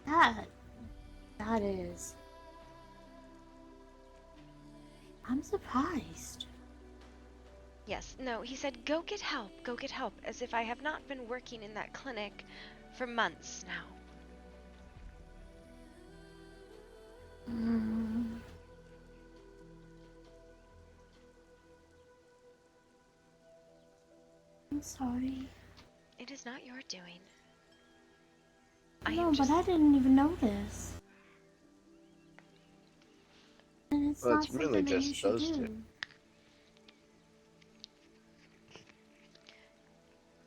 That is... I'm surprised. Yes, no, he said, go get help, as if I have not been working in that clinic for months now. Mm. I'm sorry. It is not your doing. I No, am just. but I didn't even know this. And it's Well, not it's really something that you just should those two. do.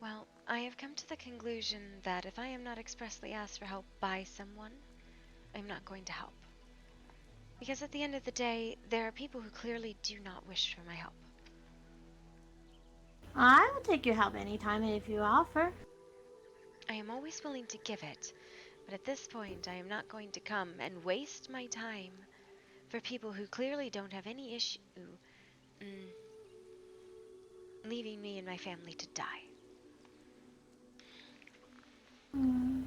Well, I have come to the conclusion that if I am not expressly asked for help by someone, I'm not going to help. Because at the end of the day, there are people who clearly do not wish for my help. I will take your help anytime if you offer. I am always willing to give it, but at this point, I am not going to come and waste my time for people who clearly don't have any issue leaving me and my family to die. Mm.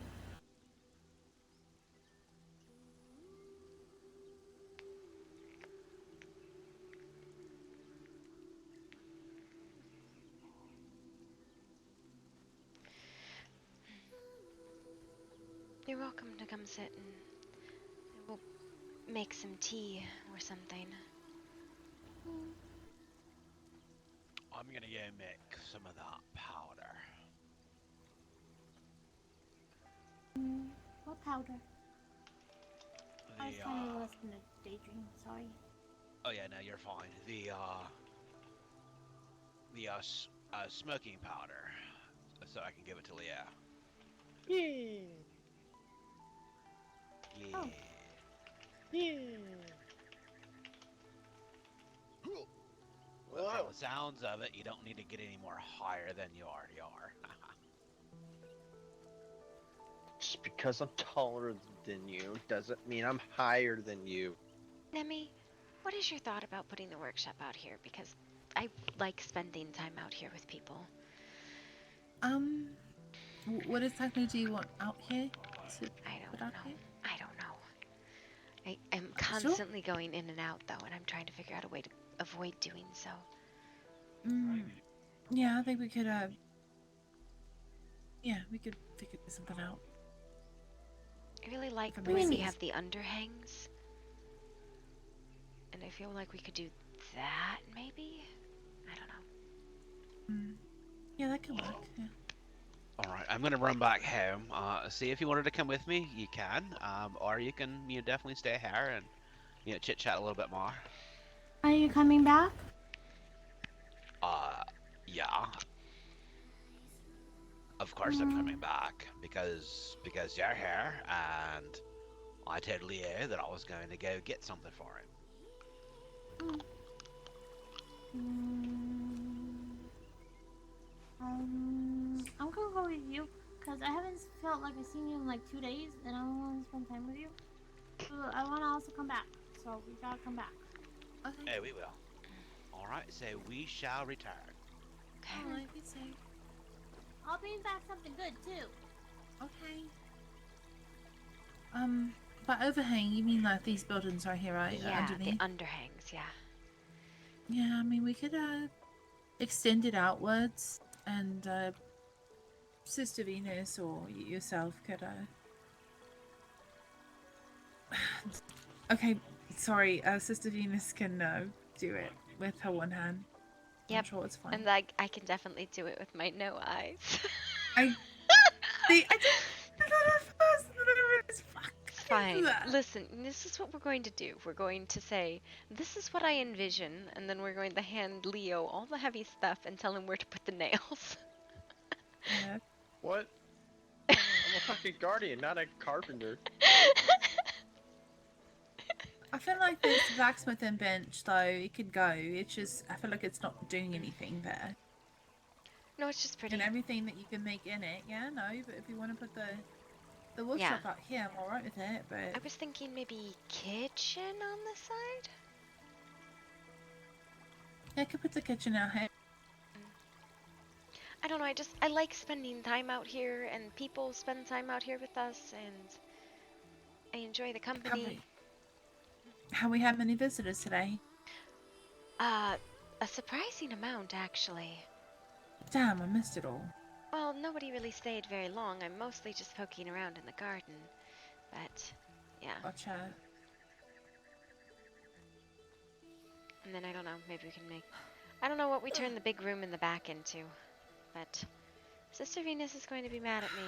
You're welcome to come sit and we'll make some tea or something. I'm gonna go make some of that powder. What powder? I was The trying to listen to Daydream, sorry. oh yeah, no, you're fine. The smoking powder, so I can give it to Leah. Yeah. Yeah. Oh. Yeah. Well, from Whoa. the sounds of it, you don't need to get any more higher than you already are. Just because I'm taller than you doesn't mean I'm higher than you. Nemi, what is your thought about putting the workshop out here? Because I like spending time out here with people. What exactly do you want out here? I Put don't out know. here? I don't know. I am Sure. constantly going in and out, though, and I'm trying to figure out a way to avoid doing so. Yeah, I think we could, yeah, we could figure something out. I really like the Amazing. way we have the underhangs. And I feel like we could do that, maybe? I don't know. Yeah, that could work, yeah. Alright, I'm gonna run back home. See if you wanted to come with me, you can. Or you can, definitely stay here and, chit chat a little bit more. Are you coming back? Yeah. Of course I'm coming back because you're here, and I told Leo that I was going to go get something for him. I'm gonna go with you because I haven't felt like I've seen you in like 2 days, and I want to spend time with you. So I want to also come back, so we gotta come back. Okay. Oh, we will. Alright, so we shall return. Alright, be safe. I'll bring back something good too. Okay. By overhang, you mean like these buildings right here, right? Yeah, Underneath? the underhangs, yeah. Yeah, I mean, we could, extend it outwards, and, Sister Venus or yourself could, Okay, sorry, Sister Venus can, do it with her one hand. Yep, I'm sure it's fine. and I can definitely do it with my no eyes. I did that at first, and then I realized, fuck. It's fine. Listen, this is what we're going to do. We're going to say, this is what I envision, and then we're going to hand Leo all the heavy stuff and tell him where to put the nails. Yeah. What? I'm a fucking guardian, not a carpenter. I feel like this blacksmithing bench, though, it could go. It's just, I feel like it's not doing anything there. No, it's just pretty. And everything that you can make in it, yeah, no, but if you want to put the workshop out here, I'm alright with it, but... I was thinking maybe kitchen on the side? Yeah, I could put the kitchen out here. I don't know, I like spending time out here, and people spend time out here with us, and I enjoy the company. Have we had many visitors today? A surprising amount, actually. Damn, I missed it all. Well, nobody really stayed very long. I'm mostly just poking around in the garden. But, yeah. Gotcha. And then I don't know, maybe we can make... I don't know what we turn the big room in the back into, but Sister Venus is going to be mad at me.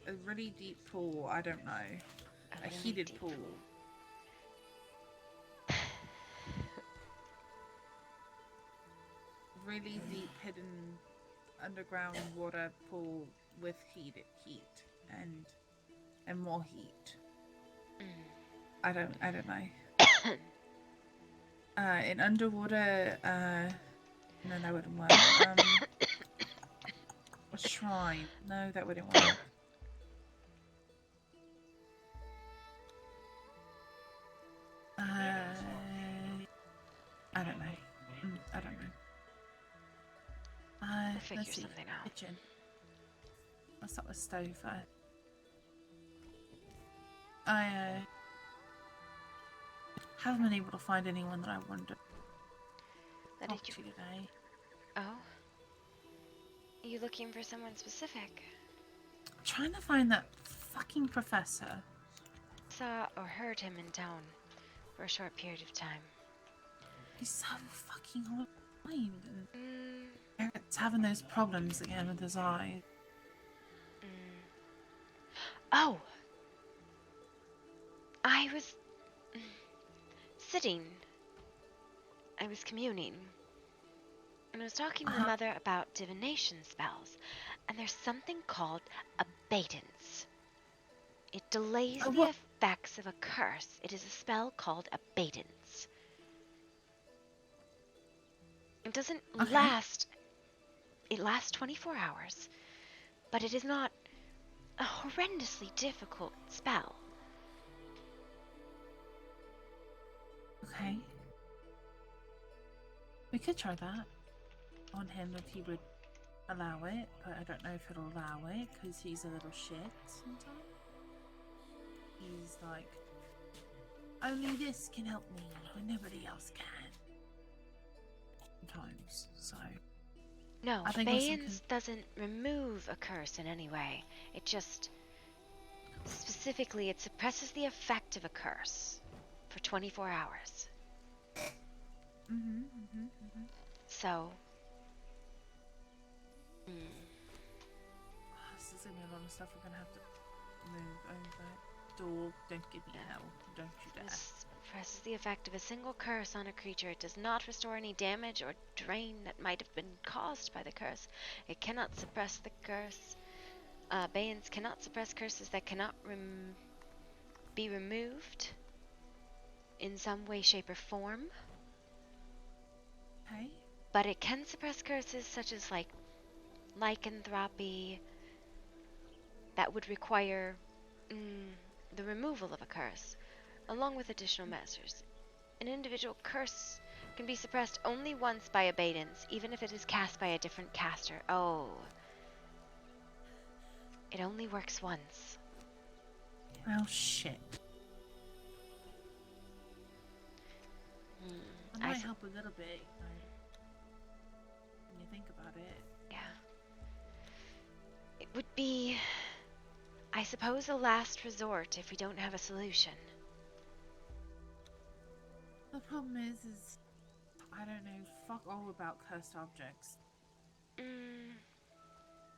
A really deep pool. I don't know. A really heated deep pool. Really deep, hidden, underground water pool with heat and more heat. I don't know. In underwater, no, that wouldn't work. A shrine, no, that wouldn't work. I don't know. I don't know. We'll figure Let's see. something out. Kitchen. Let's start with stove first. I haven't been able to find anyone that I wanted to talk to today. Oh? Are you looking for someone specific? I'm trying to find that fucking professor. Saw or heard him in town for a short period of time. He's so fucking annoying. Eric's having those problems again with his eye. Oh! I was sitting. I was communing. And I was talking to the mother about divination spells. And there's something called abatement. It delays the effects of a curse. It is a spell called abatement. It doesn't last. It lasts 24 hours. But it is not a horrendously difficult spell. Okay. We could try that on him if he would allow it, but I don't know if he'll allow it because he's a little shit sometimes. He's like, only this can help me when nobody else can. Sometimes, so. No, I think abeyance doesn't remove a curse in any way. It just, specifically, it suppresses the effect of a curse for 24 hours. So, this is gonna be a lot of stuff we're gonna have to move over. Door, don't give me hell. Don't you dare. suppresses the effect of a single curse on a creature. It does not restore any damage or drain that might have been caused by the curse. It cannot suppress the curse. Abeyance cannot suppress curses that cannot be removed in some way, shape, or form. Okay. But it can suppress curses such as like lycanthropy that would require the removal of a curse, along with additional measures. An individual curse can be suppressed only once by abatement, even if it is cast by a different caster. Oh. It only works once. Well, shit. That might help a little bit, when you think about it. Yeah. It would be, I suppose, a last resort if we don't have a solution. The problem is I don't know fuck all about cursed objects.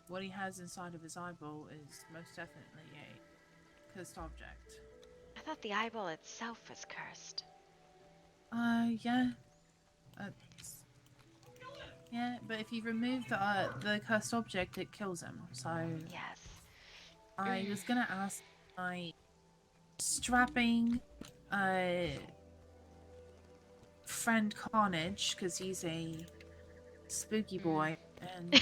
What he has inside of his eyeball is most definitely a cursed object. I thought the eyeball itself was cursed. Yeah. Yeah, but if you remove the cursed object, it kills him. So yes. I was gonna ask my strapping friend Carnage, because he's a spooky boy, and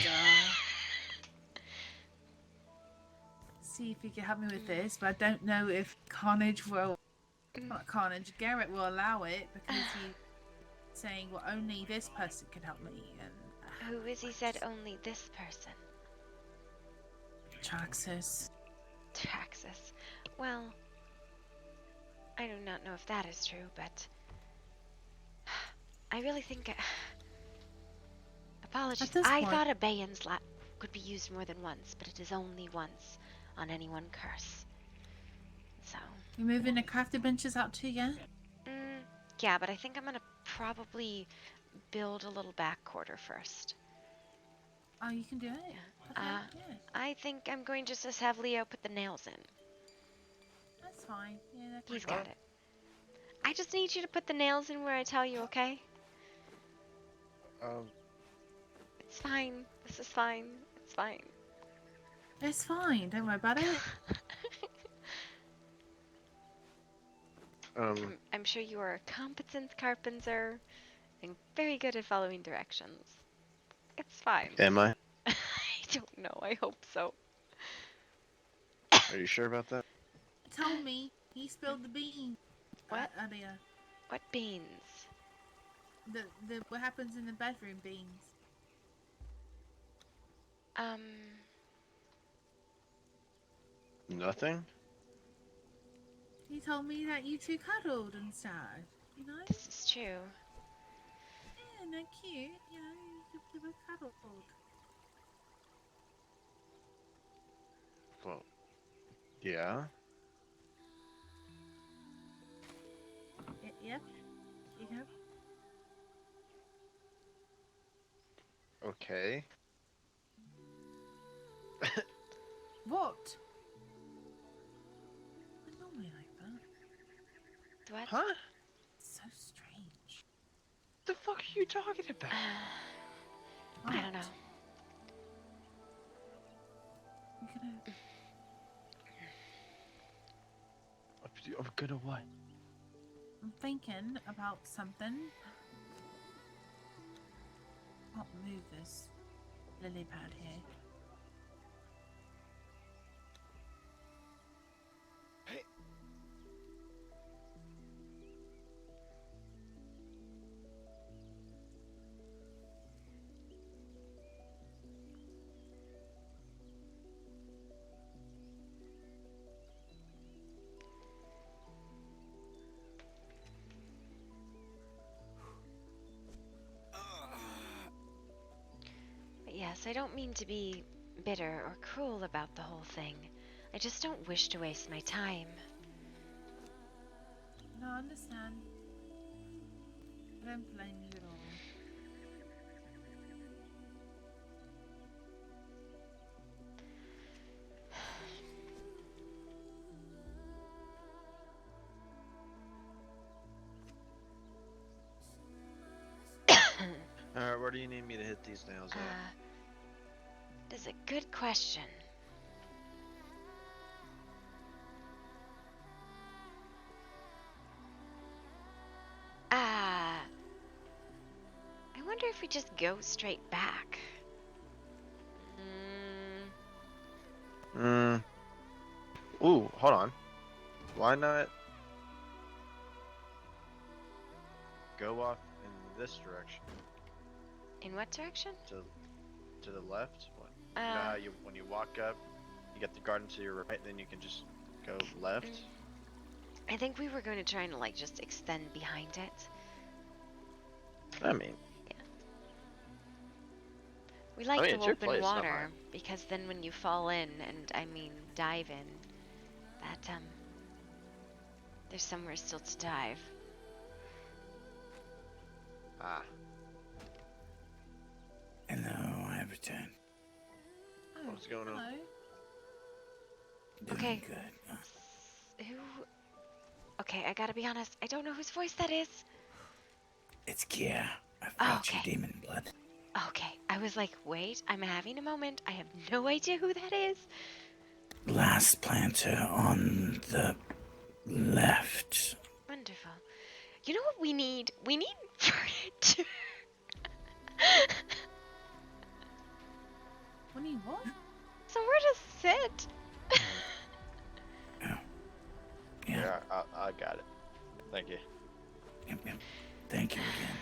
see if he can help me with this. But I don't know if Carnage will. Not Carnage. Garrett will allow it because he's saying, "Well, only this person can help me." And who is he? Said only this person. Traxxas. Traxxas. Well, I do not know if that is true, but I really think. Apologies. I thought abeyance could be used more than once, but it is only once on any one curse. So. You moving the crafted benches out too, yeah? Yeah, but I think I'm gonna probably build a little back quarter first. Oh, you can do it? Yeah. Okay, yeah. I think I'm going just to have Leo put the nails in. That's fine. Yeah, that's He's fine. got it. I just need you to put the nails in where I tell you, okay? It's fine. This is fine. It's fine. It's fine. Don't worry about it. I'm sure you are a competent carpenter and very good at following directions. It's fine. Am I? I don't know. I hope so. Are you sure about that? Told me he spilled the beans. What? Earlier. What beans? The what happens in the bedroom beans. Nothing? He told me that you two cuddled and stuff. You know? This is true. Yeah, they're cute. You know, you were cuddled. Well, yeah. Yep. Yep. Okay. What? Not normally like that. What? Huh? So strange. The fuck are you talking about? I don't know. I'm gonna. I'm gonna what? I'm thinking about something. I'll move this lily pad here. Hey. But yes, I don't mean to be bitter or cruel about the whole thing. I just don't wish to waste my time. No, I understand. I don't blame you at all. Alright, where do you need me to hit these nails at? That's a good question. I wonder if we just go straight back. Ooh, hold on. Why not go off in this direction? In what direction? To the left? What? You know how when you walk up, you get the garden to your right, then you can just go left? I think we were going to try and like just extend behind it. I mean, yeah. We like it's the your open place, not water mine. because then when you fall in, and I mean dive in, that there's somewhere still to dive. Ah. Hello, I have returned. Oh, What's going on? hello. Doing Okay. good. Who? Okay, I gotta be honest. I don't know whose voice that is. It's Kia. I've brought okay. you demon blood. Okay, I was like, wait, I'm having a moment. I have no idea who that is. Last planter on the left. Wonderful. You know what we need? We need furniture. What do you want? Somewhere to sit. Yeah, I got it. Thank you. Yep. Thank you again.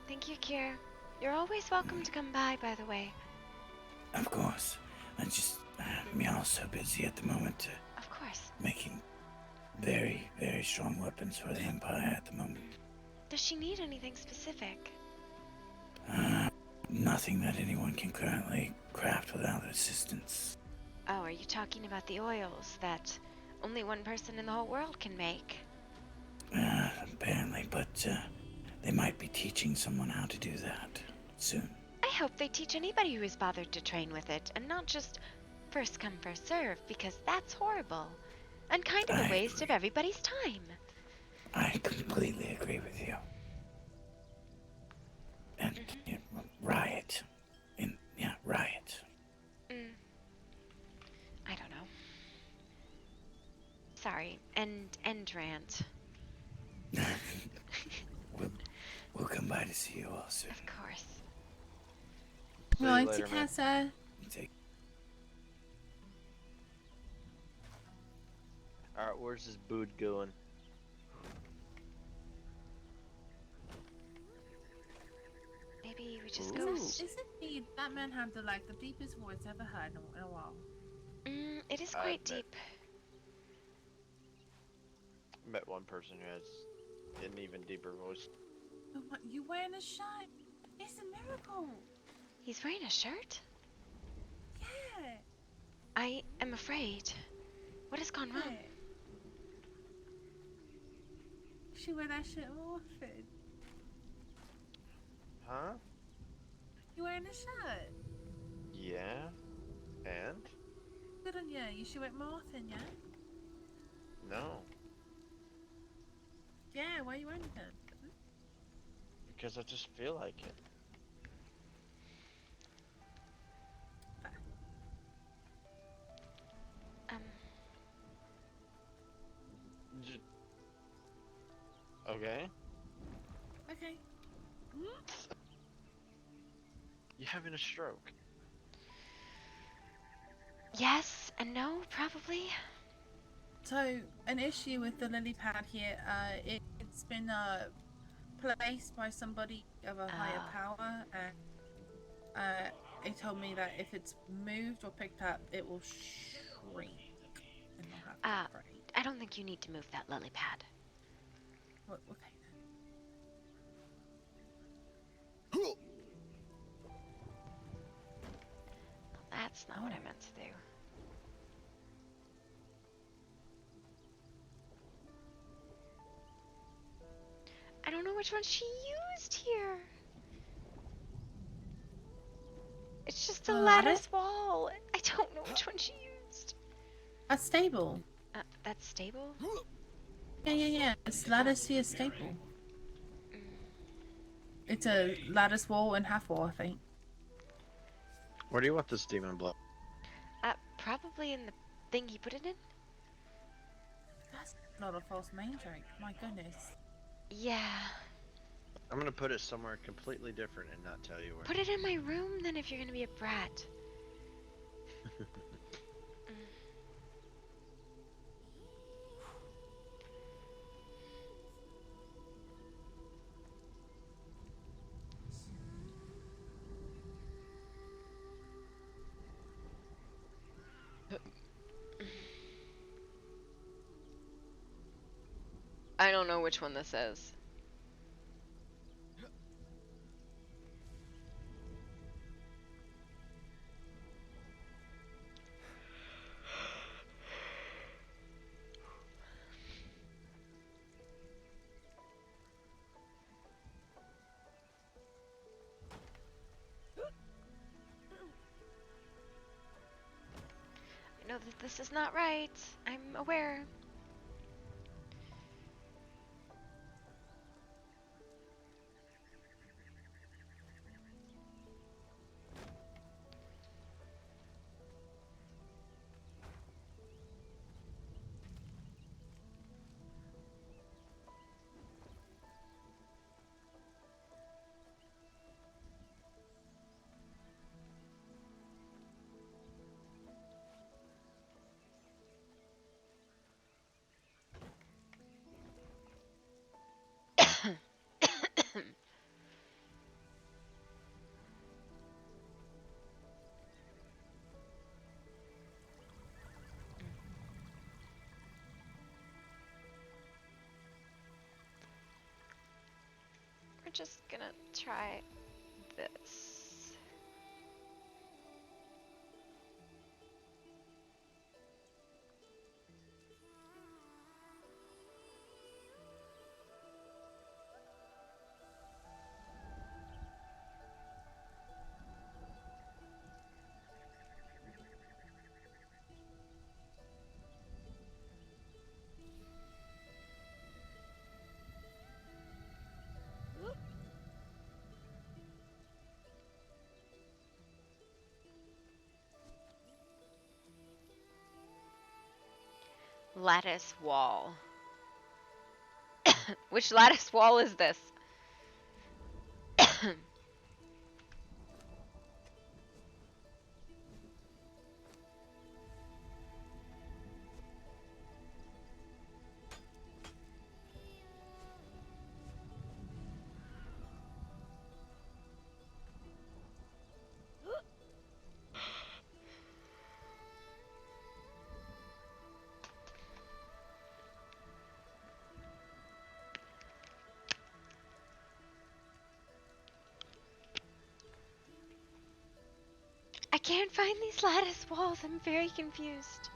Thank you, Kier. You're always welcome to come by the way. Of course. I just, Meow's so busy at the moment Of course. making very, very strong weapons for the Empire at the moment. Does she need anything specific? Nothing that anyone can currently craft without assistance. Oh, are you talking about the oils that only one person in the whole world can make? apparently, but they might be teaching someone how to do that soon. I hope they teach anybody who is bothered to train with it, and not just first come, first serve, because that's horrible. And kind of a waste of everybody's time. I completely agree with you. And riot. Riot. I don't know. Sorry, end rant. We'll come by to see you all soon. Of course. See you Right, later, man. Casa. Alright, where's this boot going? Maybe we just Isn't, go. isn't he, that man had the deepest voice I've ever heard in a while. It is quite deep. Met one person who has an even deeper voice. Oh my, you wearing a shirt? It's a miracle. He's wearing a shirt? Yeah. I am afraid. What has gone wrong? She wear that shit more often. Huh? You wearing a shirt? Yeah. And? Good on you. You should wear it more often, yeah? No. Yeah, why are you wearing it? Because I just feel like it. Okay. Okay. You having a stroke? Yes and no, probably. So, an issue with the lily pad here, it's been placed by somebody of a higher power, and they told me that if it's moved or picked up, it will shrink. And I'll have to pray. I don't think you need to move that lily pad. Well, okay then. Well, that's not what I meant to do. I don't know which one she used here. It's just a lattice wall. I don't know which one she used. A stable. That's stable? Yeah. It's lattice here stable. It's a lattice wall and half wall, I think. Where do you want this demon blood? Probably in the thing he put it in. That's not a false main drink. My goodness. Yeah. I'm gonna put it somewhere completely different and not tell you where. Put it in my room then if you're gonna be a brat. I don't know which one this is. I know that this is not right. I'm aware. We're just gonna try this. lattice wall. Which lattice wall is this? I can't find these lattice walls. I'm very confused.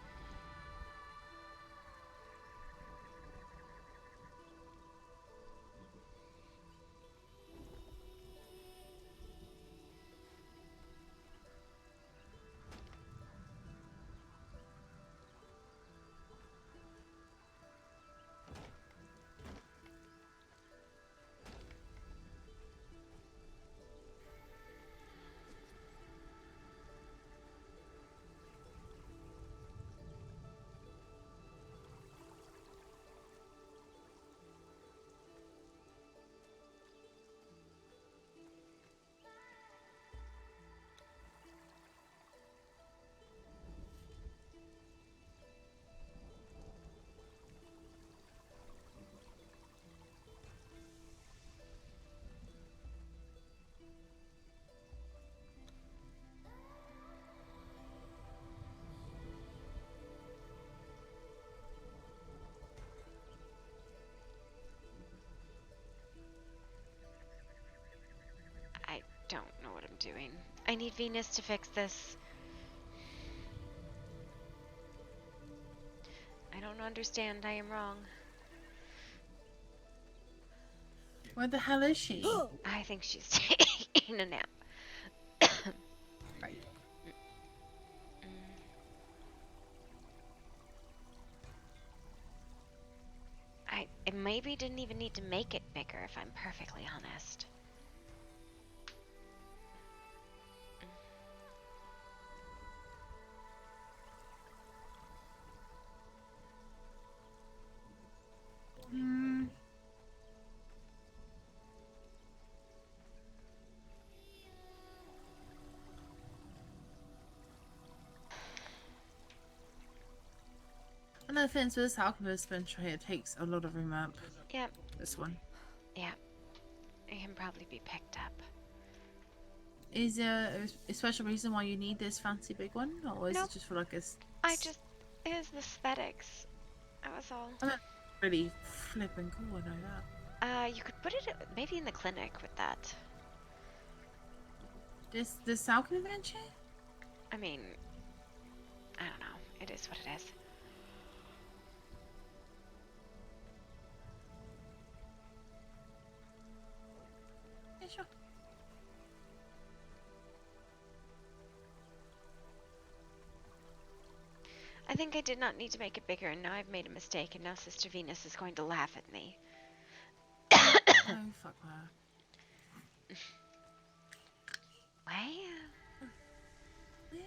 I don't know what I'm doing. I need Venus to fix this. I don't understand. I am wrong. Where the hell is she? I think she's taking a nap. Right. I maybe didn't even need to make it bigger, if I'm perfectly honest. Hmm. And the thing with this alchemist bench right here takes a lot of room up. Yep. This one. Yep. It can probably be picked up. Is there a special reason why you need this fancy big one? Or is Nope. it just for like a... It was the aesthetics. That was all. I'm not really flipping cool, I know that. You could put it maybe in the clinic with that. This alchemy bench here? I mean, I don't know. It is what it is. Yeah, sure. I think I did not need to make it bigger, and now I've made a mistake, and now Sister Venus is going to laugh at me. Oh, fuck her. Well. Yeah.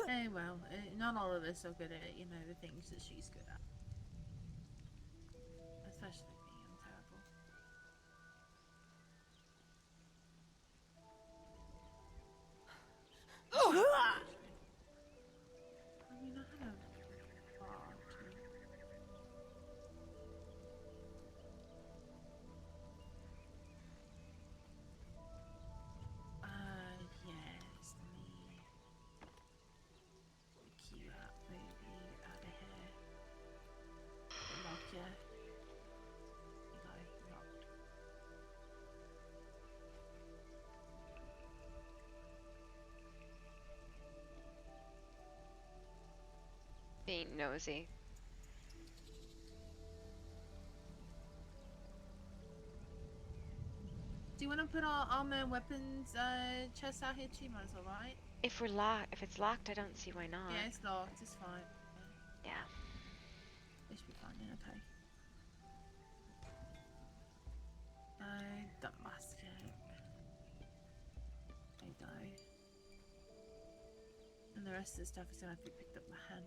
Hey, well, not all of us are good at, you know, the things that she's good at. Especially me, I'm terrible. I mean, I had a bar too. Yes, let me pick you up, move you out of here. Lock you. You go, locked. Being nosy. Do you want to put our armor and weapons chest out here too, might as well, right? If it's locked, I don't see why not. Yeah, it's locked, it's fine. Yeah. It should be fine then, okay. That basket. There you go. And the rest of the stuff is gonna have to be picked up by hand.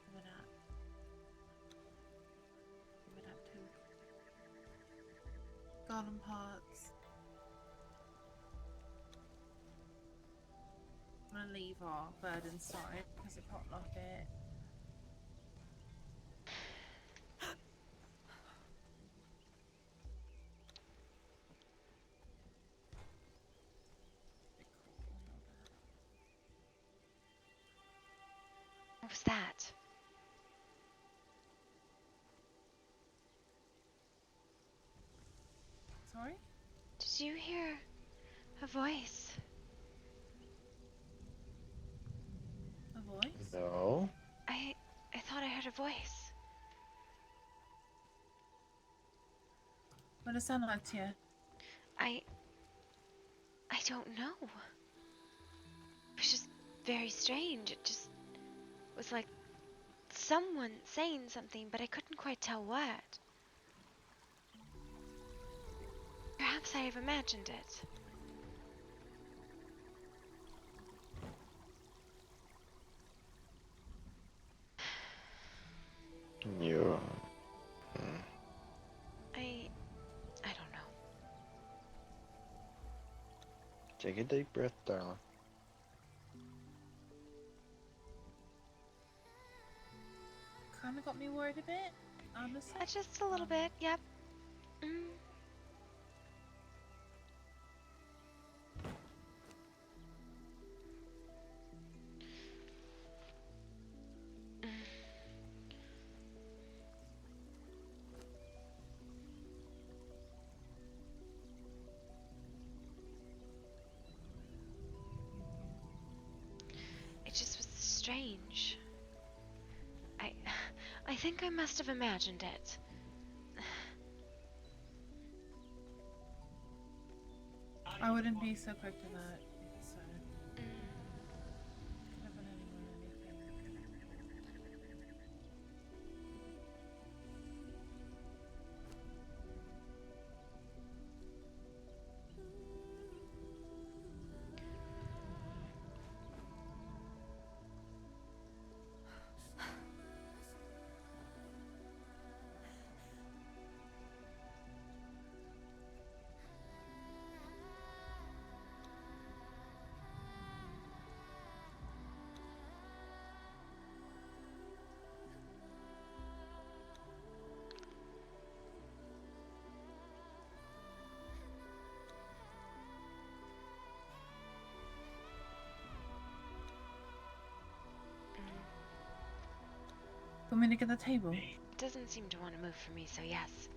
Give me that. Give me that too. Garden parts. I'm gonna leave our bird inside because it can't lock it. What was that? Sorry? Did you hear a voice? A voice? No. I thought I heard a voice. What does it sound like to you? I don't know. It was just very strange. It just was like someone saying something, but I couldn't quite tell what. Perhaps I have imagined it. You. I don't know. Take a deep breath, darling. Kinda got me worried a bit, honestly. Just a little bit, yep. Mm. It just was strange. I think I must have imagined it. I wouldn't be so quick to that, so. Mm. Could have been anyone, anything. Want me to get the table? It doesn't seem to want to move for me, so yes.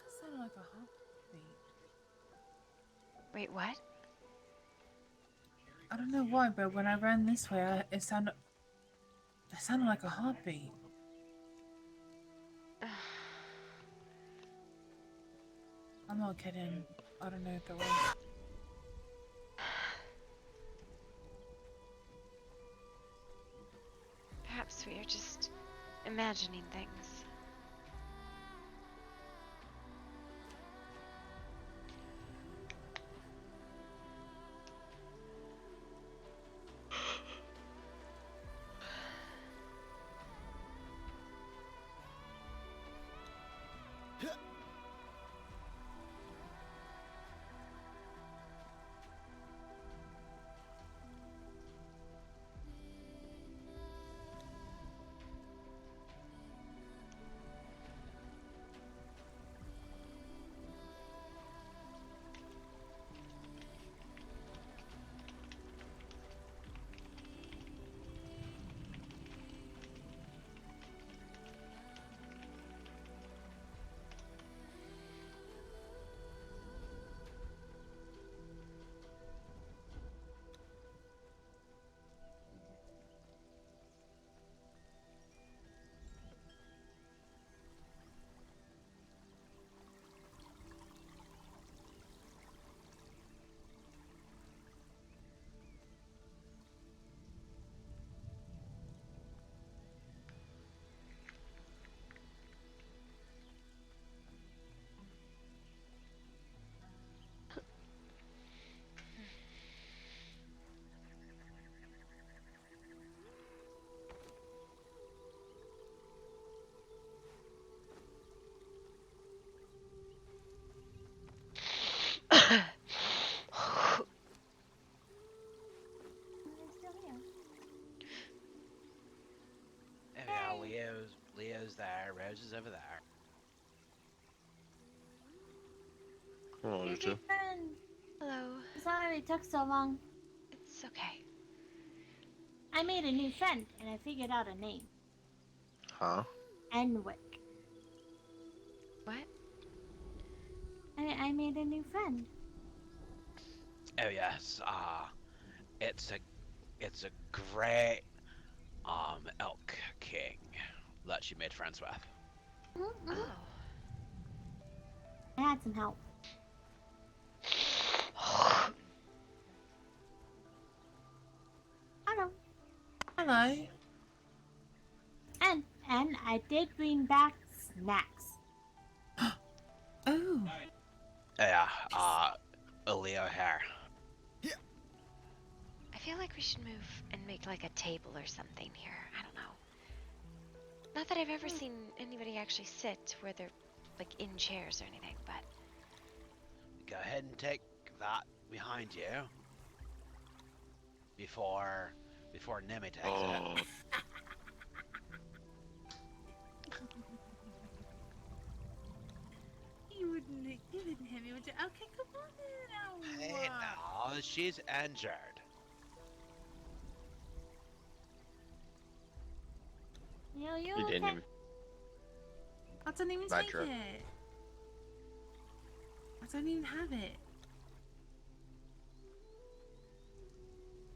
That sounded like a heartbeat. Wait, what? I don't know why, but when I ran this way, it sounded like a heartbeat. I'm not kidding. I don't know if there was. Perhaps we are just imagining things. Rose there. Rose is over there. Oh, you Hey, too. friend. Hello. Sorry it took so long. It's okay. I made a new friend, and I figured out a name. Huh? Enwick. What? I made a new friend. Oh yes. It's a great elk king that she made friends with. Mm-hmm. Oh. I had some help. Hello. Hello. And I did bring back snacks. Oh. Yeah. Leo hair. I feel like we should move and make like a table or something here. I don't know. Not that I've ever seen anybody actually sit where they're like in chairs or anything, but Go ahead and take that behind you before Nemi takes Oh, it. You wouldn't hit me, would you? Okay, come on then. Hey, no, she's injured. You you okay? didn't even. I don't even Bad take trip. it. I don't even have it.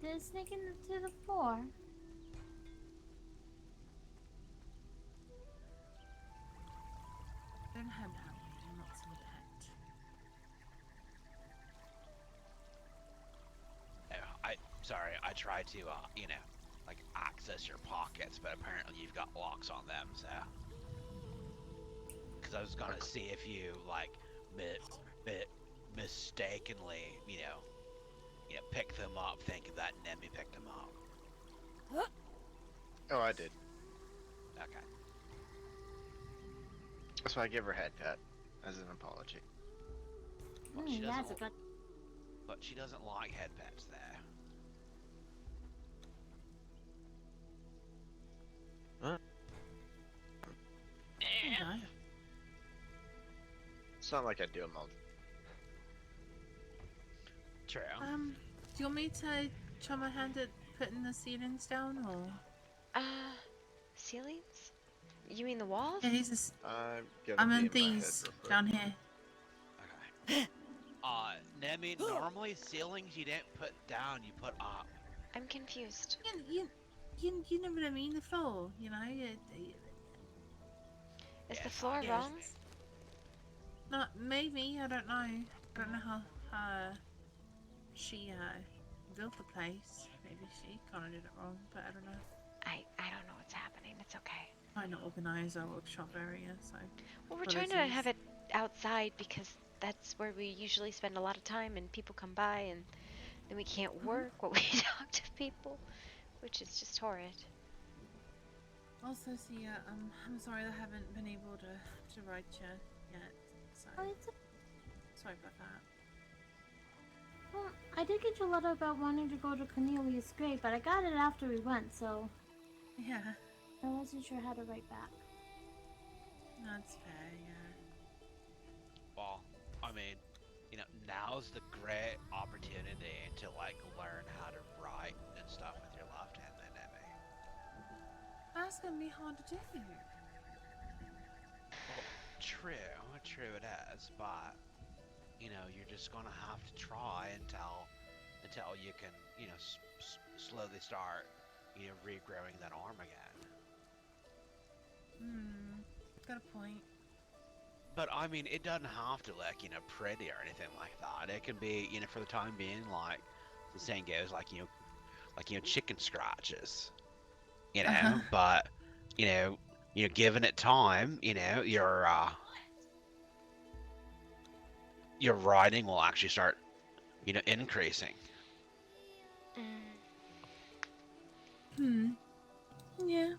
Did it sneak into the floor? I don't have that. I'm not some pet. Oh, sorry, I tried to like access your pockets, but apparently you've got locks on them, so. Because I was gonna see if you like mistakenly, pick them up, thinking that Nemi picked them up. Oh, I did. Okay. That's why I gave her a head pat as an apology. But she That's a doesn't. good. But she doesn't like head pets there. Okay. It's not like I do them all. True. Do you want me to try my hand at putting the ceilings down, or? ceilings? You mean the walls? Yeah, these is. I'm gonna I'm be in in my head these real quick. down here. Okay. Nemi, normally ceilings you don't put down, you put up. I'm confused. You know what I mean? The floor, you know. Is the Yes, floor I wrong? guess. Not maybe. I don't know. I don't know how she built the place. Maybe she kind of did it wrong, but I don't know. I don't know what's happening. It's okay. Trying to organize our workshop area, so. Well, we're trying to have it outside because that's where we usually spend a lot of time and people come by and then we can't work while we talk to people, which is just horrid. Also, see, I'm sorry I haven't been able to write you yet. So Oh, it's sorry about that. well, I did get your letter about wanting to go to Cornelius' grave, but I got it after we went, so Yeah, I wasn't sure how to write back. that's fair. Yeah. Well, I mean, now's the great opportunity to like learn how to write and stuff with your left hand, then, Nemi. That's gonna be hard to do. Well, true it is, but you're just gonna have to try until you can, slowly start, regrowing that arm again. Got a point. But I mean, it doesn't have to look, pretty or anything like that. It can be, for the time being, like the saying goes, like chicken scratches, But given it time, your riding will actually start, increasing. Yeah.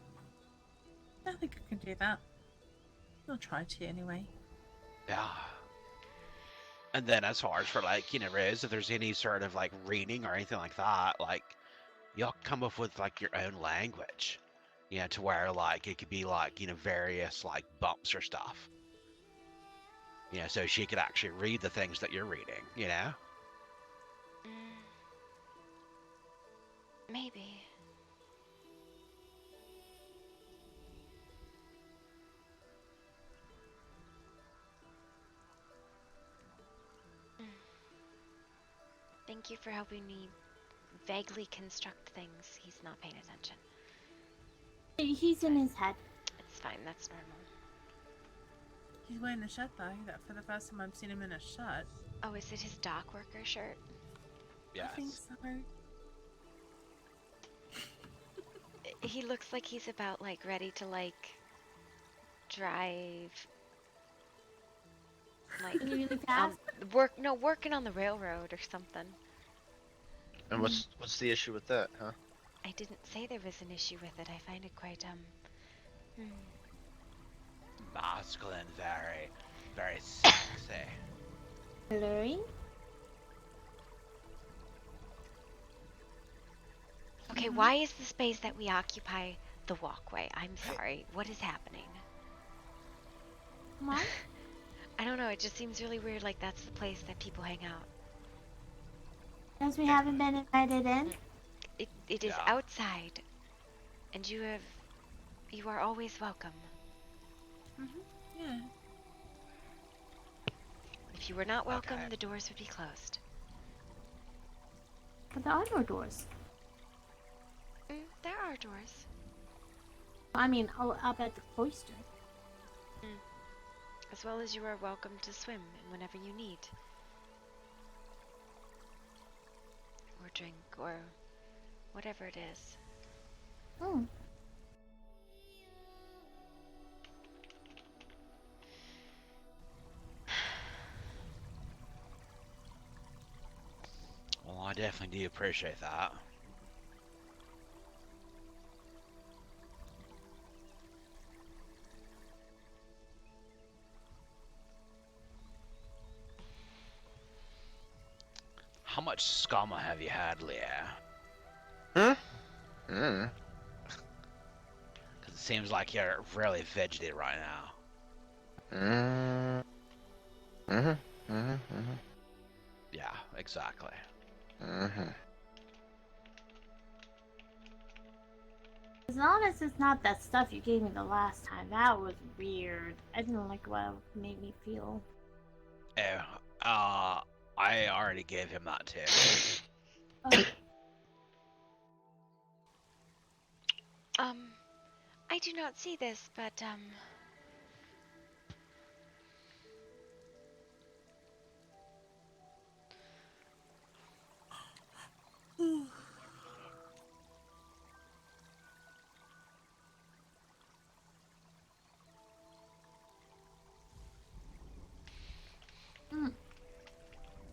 I think I can do that. I'll try to anyway. Yeah. And then as far as for like, Rose, if there's any sort of like reading or anything like that, like you'll come up with like your own language. You know, to where like it could be like, you know, various like bumps or stuff. You know, so she could actually read the things that you're reading, you know? Mm, maybe. Mm. Thank you for helping me vaguely construct things. He's not paying attention. He's in his head. It's fine, that's normal. He's wearing a shirt though. That for the first time I've seen him in a shirt. Oh, is it his dock worker shirt? I think Yes. so. He looks like he's about like ready to like drive like Really, really on fast. working on the railroad or something. And what's the issue with that, huh? I didn't say there was an issue with it. I find it quite Masculine, very, very sexy. Blurring. Okay, why is the space that we occupy the walkway? I'm sorry. What is happening? Come on. I don't know. It just seems really weird. Like that's the place that people hang out. Because we haven't been invited in. It is Yeah. outside, and you are always welcome. Yeah. If you were not welcome, Okay. the doors would be closed. But there are no doors. There are doors. I mean, up at the cloister. As well as you are welcome to swim whenever you need. Or drink, or whatever it is. Hmm. Well, I definitely do appreciate that. How much scamma have you had, Leah? Hmm? Because it seems like you're really fidgety right now. Yeah, exactly. As long as it's not that stuff you gave me the last time, that was weird. I didn't like what it made me feel. Oh, I already gave him that too. Oh, I do not see this, but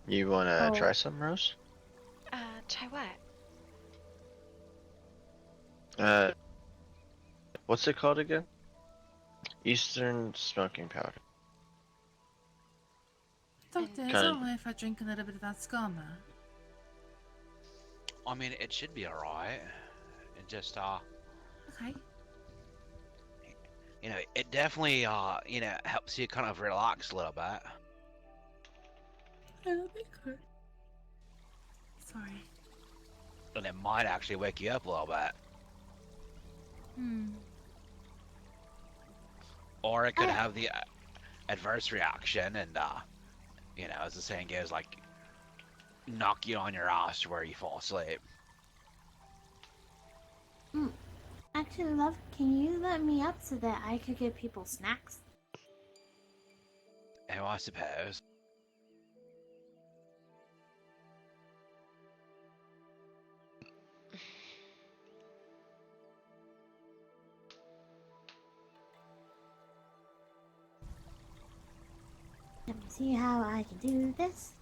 You wanna Oh. try some, Rose? try what? What's it called again? Eastern smoking powder. Doctor, is it Kind- alright if I drink a little bit of that scammer? I mean, it should be alright. It just, Okay. you know, it definitely, you know, helps you kind of relax a little bit. That'll be good. Sorry. And it might actually wake you up a little bit. Or it could have the adverse reaction and, you know, as the saying goes, like, knock you on your ass to where you fall asleep. Actually, love, can you let me up so that I could give people snacks? Oh, I suppose. Let me see how I can do this.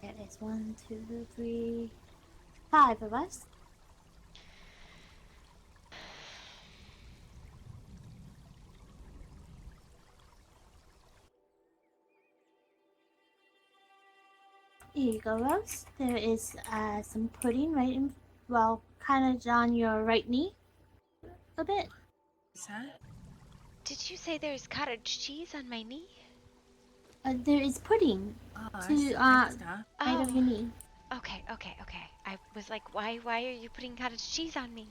There is 1, 2, 3, 5 of us. Here you go, Rose. There is some pudding right in, well, kind of on your right knee. a bit. Is that? Did you say there's cottage cheese on my knee? There is pudding Oh, to that's the next right of your knee. Okay. I was like, why are you putting cottage cheese on me?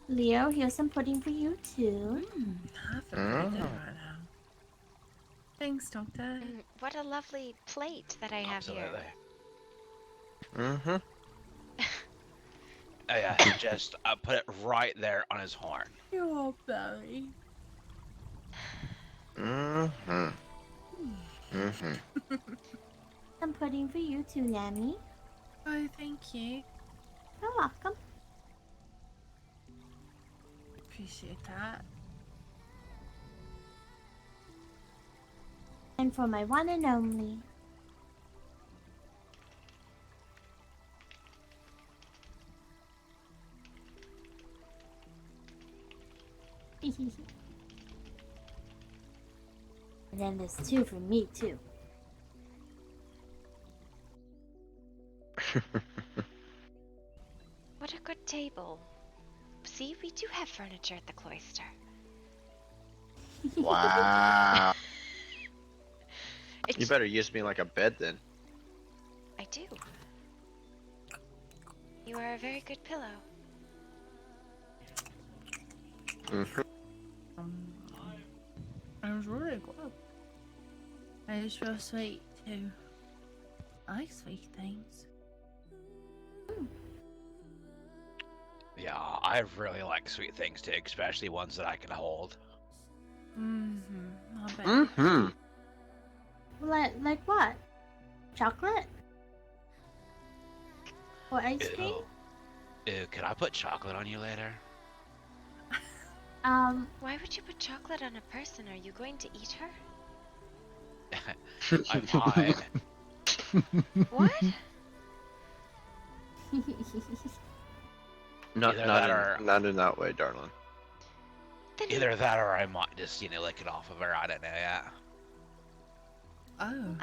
Leo, here's some pudding for you too. I feel pretty good right now. Thanks, Doctor. What a lovely plate that I have Absolutely. here. Mm-hmm. Oh, yeah, just put it right there on his horn. You're Barry. Mm-hmm. Mm-hmm. Some pudding for you too, Lammy. Oh, thank you. You're welcome. Appreciate that. And for my one and only. And then there's two for me too. What a good table. See, we do have furniture at the cloister. Wow. You It's- better use me like a bed then. I do. You are a very good pillow. Mm-hmm. It was really good. It was real sweet too. I like sweet things. Yeah, I really like sweet things too, especially ones that I can hold. I bet. Mm-hmm. Like what? Chocolate? Or ice cream? Ew, could I put chocolate on you later? Why would you put chocolate on a person? Are you going to eat her? I'm fine. What? Not Either that or not in that way, darling. either that or I might just lick it off of her. I don't know yet. Oh.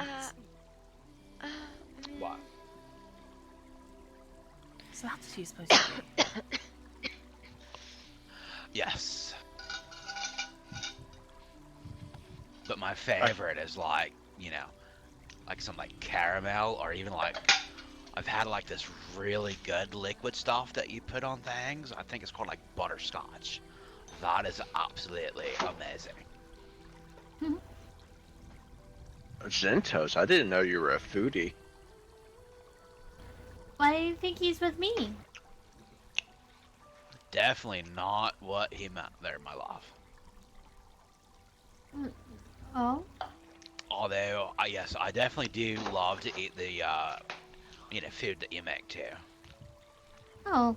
What? So that's what you're supposed to do. Yes. But my favorite is like some like caramel or even like I've had like this really good liquid stuff that you put on things. I think it's called like butterscotch. That is absolutely amazing. Zentos, I didn't know you were a foodie. Why do you think he's with me? Definitely not what he meant there, my love. Oh? Although, yes, I definitely do love to eat the, food that you make too. Oh.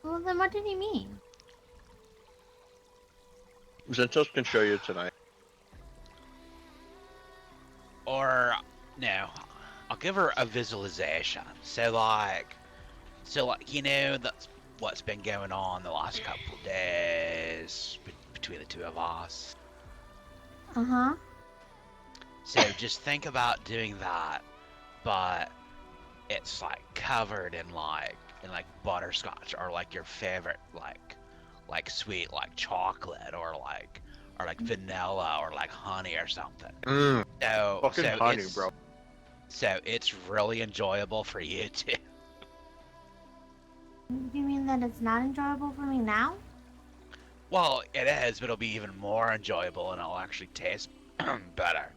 Well, then what did he mean? Zentos can show you tonight. Or, no, I'll give her a visualization. So that's what's been going on the last couple of days between the two of us. Uh-huh. So just think about doing that, but it's like covered in like butterscotch or like your favorite like sweet like chocolate or like vanilla or like honey or something. Fucking honey, it's, bro. So it's really enjoyable for you too. You mean that it's not enjoyable for me now? Well, it is, but it'll be even more enjoyable and it'll actually taste better.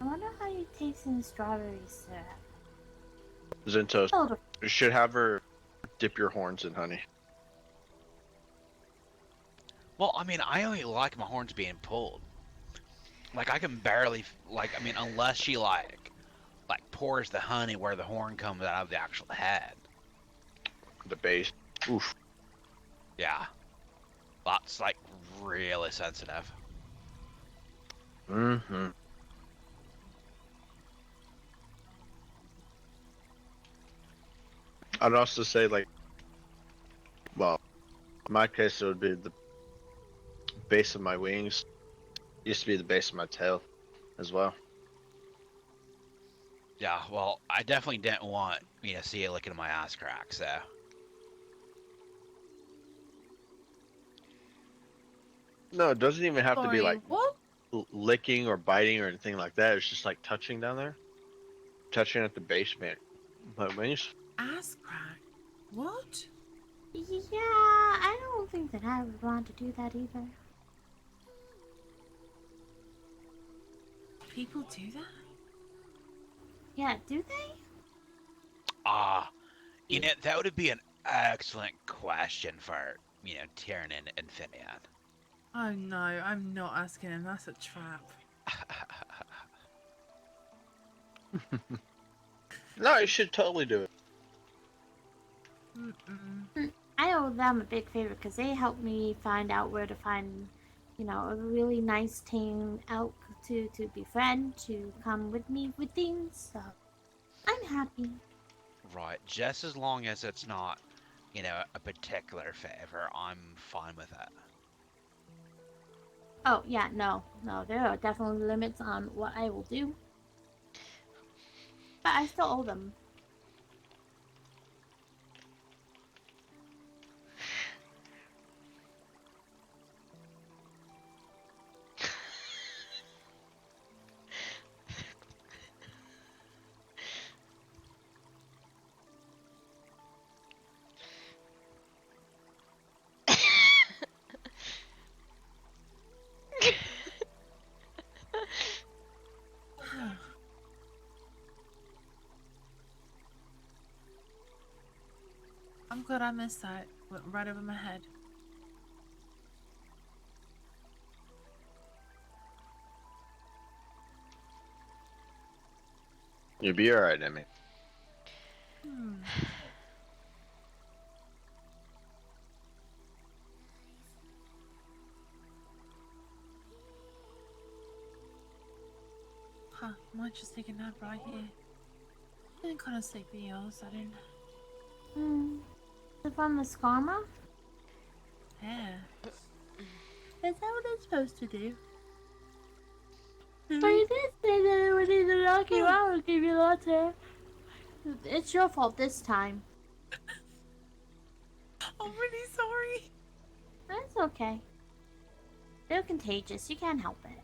I wonder how you taste in strawberry syrup. Zentos, Oh, you should have her dip your horns in honey. Well, I mean, I only like my horns being pulled. Like, I can barely, unless she, pours the honey where the horn comes out of the actual head. The base. Oof. Yeah. That's, really sensitive. Mm-hmm. I'd also say, well, in my case, it would be the base of my wings. Used to be the base of my tail. as well. Yeah, well, I definitely didn't want me to see you looking at my ass crack, so. No, it doesn't even have to be Sorry, like what? licking or biting or anything like that. It's just like touching down there, touching at the basement. But when you Ass crack? What? Yeah, I don't think that I would want to do that either. People do that? Yeah, do they? Ah, you know, that would be an excellent question for, Tiernan and Finian. Oh no, I'm not asking him. That's a trap. No, you should totally do it. I owe them a big favor because they helped me find out where to find, a really nice tame elk to befriend, to come with me with things. So I'm happy. Right, just as long as it's not, a particular favor, I'm fine with it. Oh yeah, no, there are definitely limits on what I will do, but I still owe them. I'm glad I missed that. Went right over my head. You'll be alright, Emmy. Huh, might just take a nap right here. Feeling kind of sleepy all of a sudden. Is it from the Skarma? Yeah. Is that what I'm supposed to do? But you did say that it would either knock you out or give you lots of. It's your fault this time. I'm really sorry. That's okay. They're contagious. You can't help it.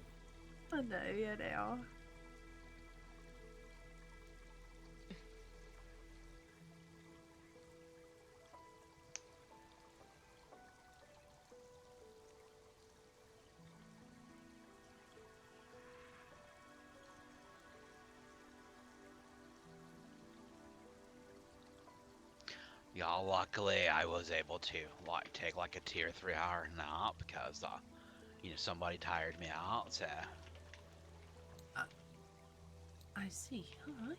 I know, yeah, they are. Yeah, luckily I was able to take a 2 or 3 hour nap because somebody tired me out. So I see. Alright,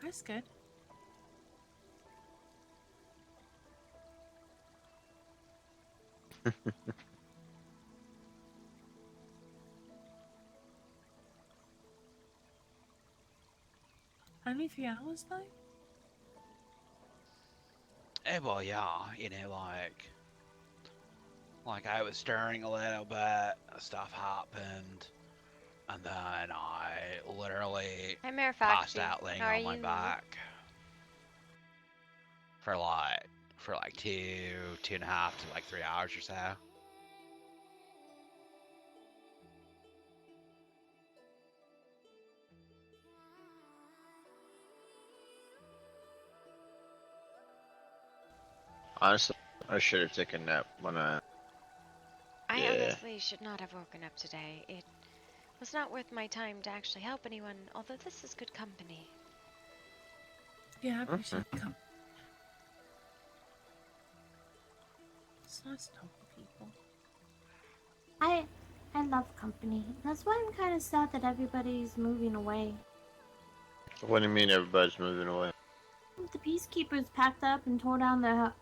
that's good. Only 3 hours though? well, yeah, I was stirring a little bit, stuff happened, and then I literally Hi, Mayor passed Foxy. out laying How are on my you? back for 2.5 to 3 hours or so. Honestly, I should have taken a nap when I. I Yeah. honestly should not have woken up today. It was not worth my time to actually help anyone, although this is good company. Yeah, I appreciate the company. It's nice to talk to people. I love company. That's why I'm kind of sad that everybody's moving away. What do you mean everybody's moving away? The peacekeepers packed up and tore down their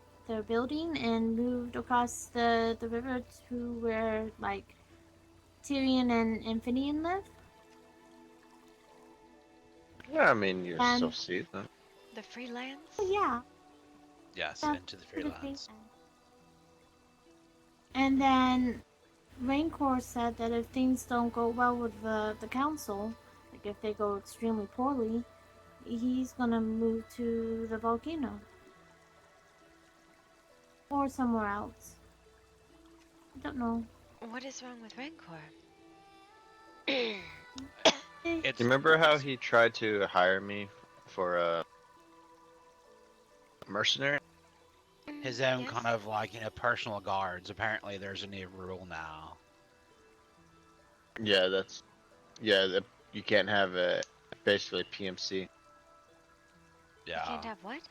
building and moved across the river to where Tyrion and Finian live. Yeah, I mean you still see them. The freelance? Oh, yeah. Yes, Yeah, into the freelance. And then Rancor said that if things don't go well with the council, like if they go extremely poorly, he's gonna move to the volcano or somewhere else. I don't know. What is wrong with Rancor? It's You remember how he tried to hire me for a mercenary? his own Yes. kind of like, personal guards. Apparently, there's a new rule now. Yeah, you can't have a basically PMC, You Yeah, can't have what?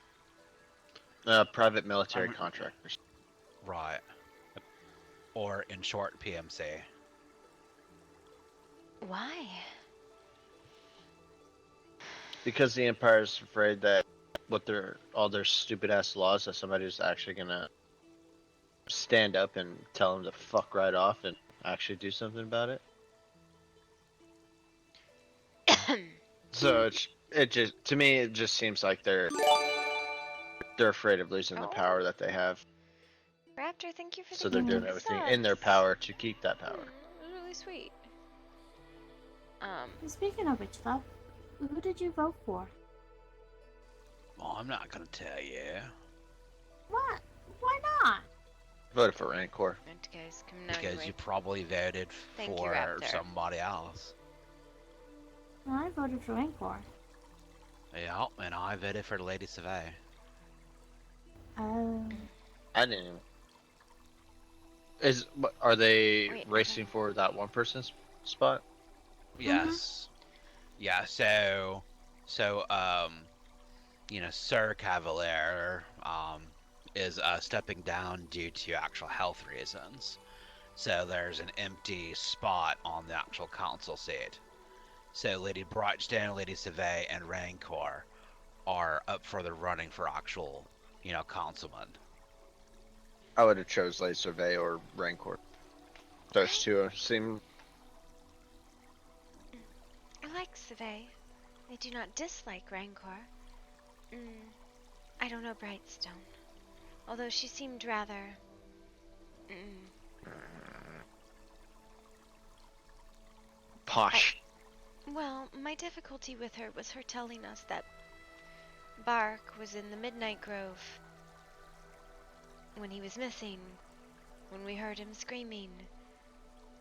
private military I'm- contractors. right. Or in short, PMC. Why? Because the Empire's afraid that with all their stupid ass laws that somebody's actually gonna stand up and tell them to fuck right off and actually do something about it. So it just to me it just seems like they're afraid of losing the power that they have. Raptor, thank you for So the they're gift doing of everything in their subs. power to keep that power. It was really sweet. Speaking of which, love, who did you vote for? Well, I'm not gonna tell you. What? Why not? Voted for Rancor. And guys, come Because anyway. you probably voted Thank you, for Raptor. somebody else. Well, I voted for Rancor. Yeah, and I voted for Lady Survey. Oh. I didn't even. Are they Wait, racing for that one person's spot? Yes. Yeah, so Sir Cavalier is stepping down due to actual health reasons. So there's an empty spot on the actual council seat. So Lady Brightstone, Lady Survey, and Rancor are up for the running for actual, councilman. I would have chose Lady Survey or Rancor. Those two seem. I like Survey. I do not dislike Rancor. I don't know Brightstone. Although she seemed rather... posh. Well, my difficulty with her was her telling us that Bark was in the Midnight Grove when he was missing, when we heard him screaming,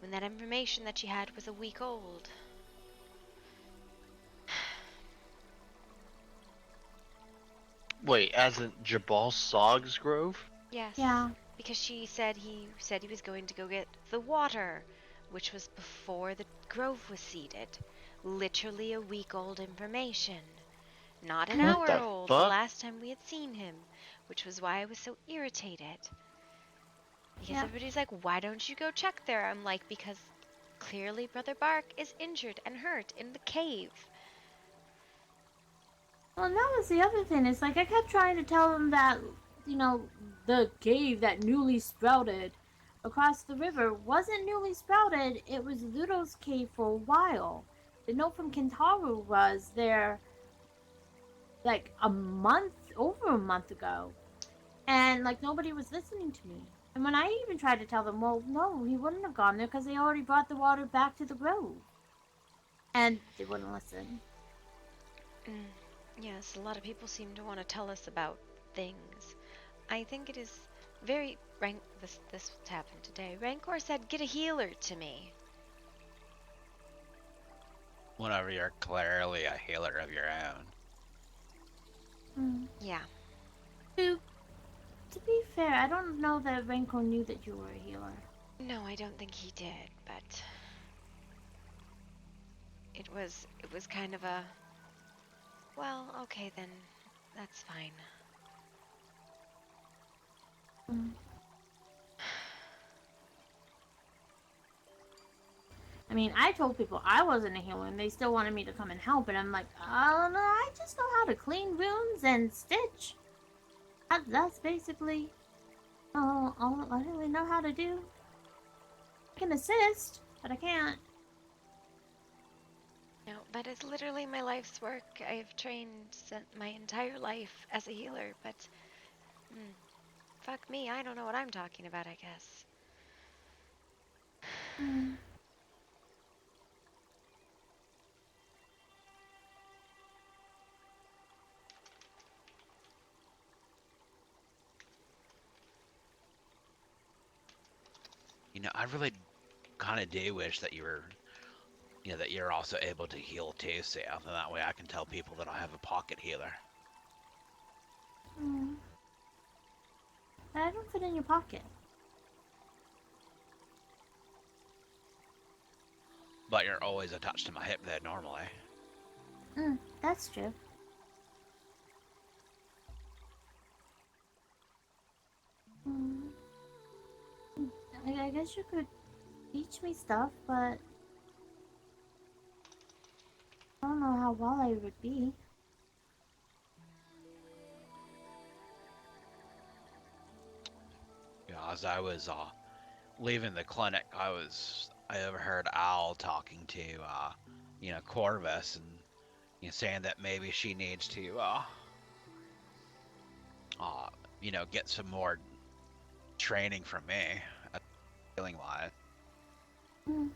when that information that she had was a week old. Wait, as in Jabal Sog's Grove? Yes. Yeah. Because he said he was going to go get the water, which was before the grove was seeded. Literally a week old information. Not an What hour the old the fuck? last time we had seen him, which was why I was so irritated. Because everybody's like, why don't you go check there? I'm like, because clearly Brother Bark is injured and hurt in the cave. Well, and that was the other thing. It's like I kept trying to tell them that, the cave that newly sprouted across the river wasn't newly sprouted. It was Ludo's cave for a while. The note from Kentaru was there like over a month ago. And like nobody was listening to me. And when I even tried to tell them, well, no, he wouldn't have gone there because they already brought the water back to the grove. And they wouldn't listen. Yes, a lot of people seem to want to tell us about things. I think it is very this happened today. Rancor said, "Get a healer to me." Whenever you're clearly a healer of your own. Yeah. To be fair, I don't know that Rancor knew that you were a healer. No, I don't think he did, but it was kind of a, well, okay then, that's fine. I mean, I told people I wasn't a healer and they still wanted me to come and help, and I'm like, oh no, I just know how to clean wounds and stitch. That's basically all I really know how to do. I can assist, but I can't. No, that is literally my life's work. I have trained my entire life as a healer, but fuck me, I don't know what I'm talking about, I guess. Mm. You know, I really kind of do wish that you were, you know, that you're also able to heal too, Seth, and that way I can tell people that I have a pocket healer. Mm. But I don't fit in your pocket. But you're always attached to my hip there normally. That's true. Mm. I guess you could teach me stuff, but I don't know how well I would be. You know, as I was leaving the clinic, I overheard Al talking to you know, Corvus, and you know, saying that maybe she needs to you know, get some more training from me, feeling wise. Mm.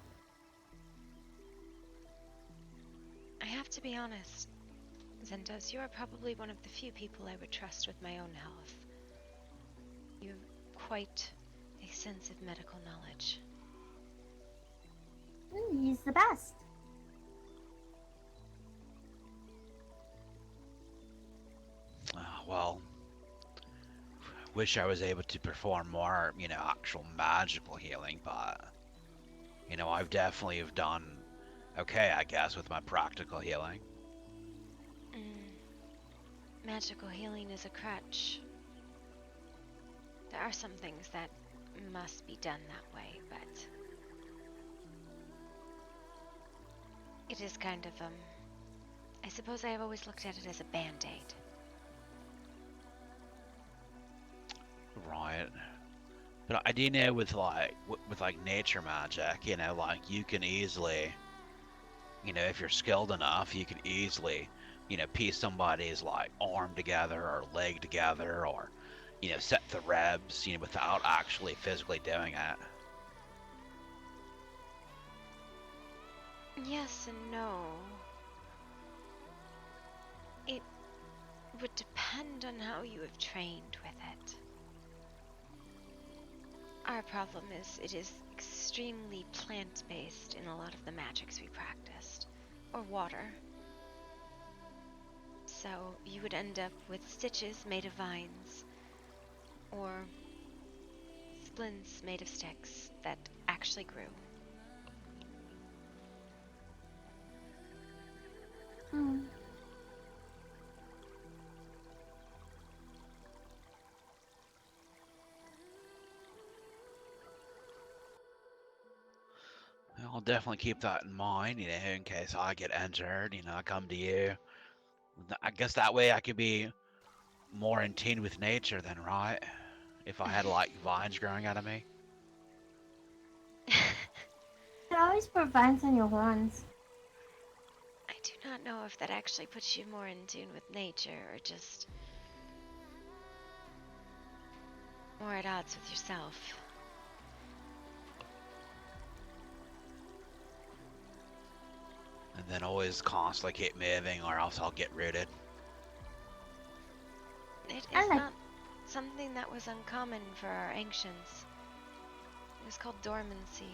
I have to be honest, Zendos, you are probably one of the few people I would trust with my own health. You have quite a sense of medical knowledge. He's the best. Well, wish I was able to perform more, you know, actual magical healing, but you know, I've definitely have done okay, I guess, with my practical healing. Magical healing is a crutch. There are some things that must be done that way, but it is kind of, I suppose I have always looked at it as a band-aid. Right. But I do know with like nature magic, you know, like you can easily, you know, if you're skilled enough, you can easily, you know, piece somebody's like arm together or leg together, or you know, set the rebs, you know, without actually physically doing it. Yes and no. It would depend on how you have trained with it. Our problem is it is extremely plant-based in a lot of the magics we practiced, or water. So you would end up with stitches made of vines, or splints made of sticks that actually grew. Hmm. I'll definitely keep that in mind, you know, in case I get injured, you know, I come to you. I guess that way I could be more in tune with nature then, right? If I had like vines growing out of me. You can always put vines on your horns. I do not know if that actually puts you more in tune with nature or just more at odds with yourself. And then always constantly keep moving or else I'll get rooted. It I is like- not something that was uncommon for our ancients. It was called dormancy.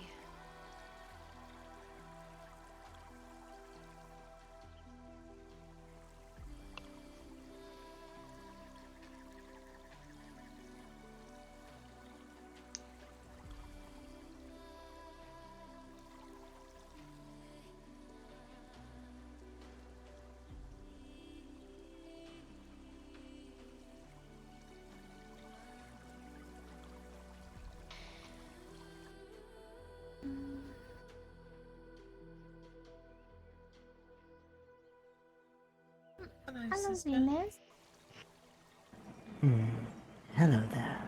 Hello, sister. Venus. Hello there.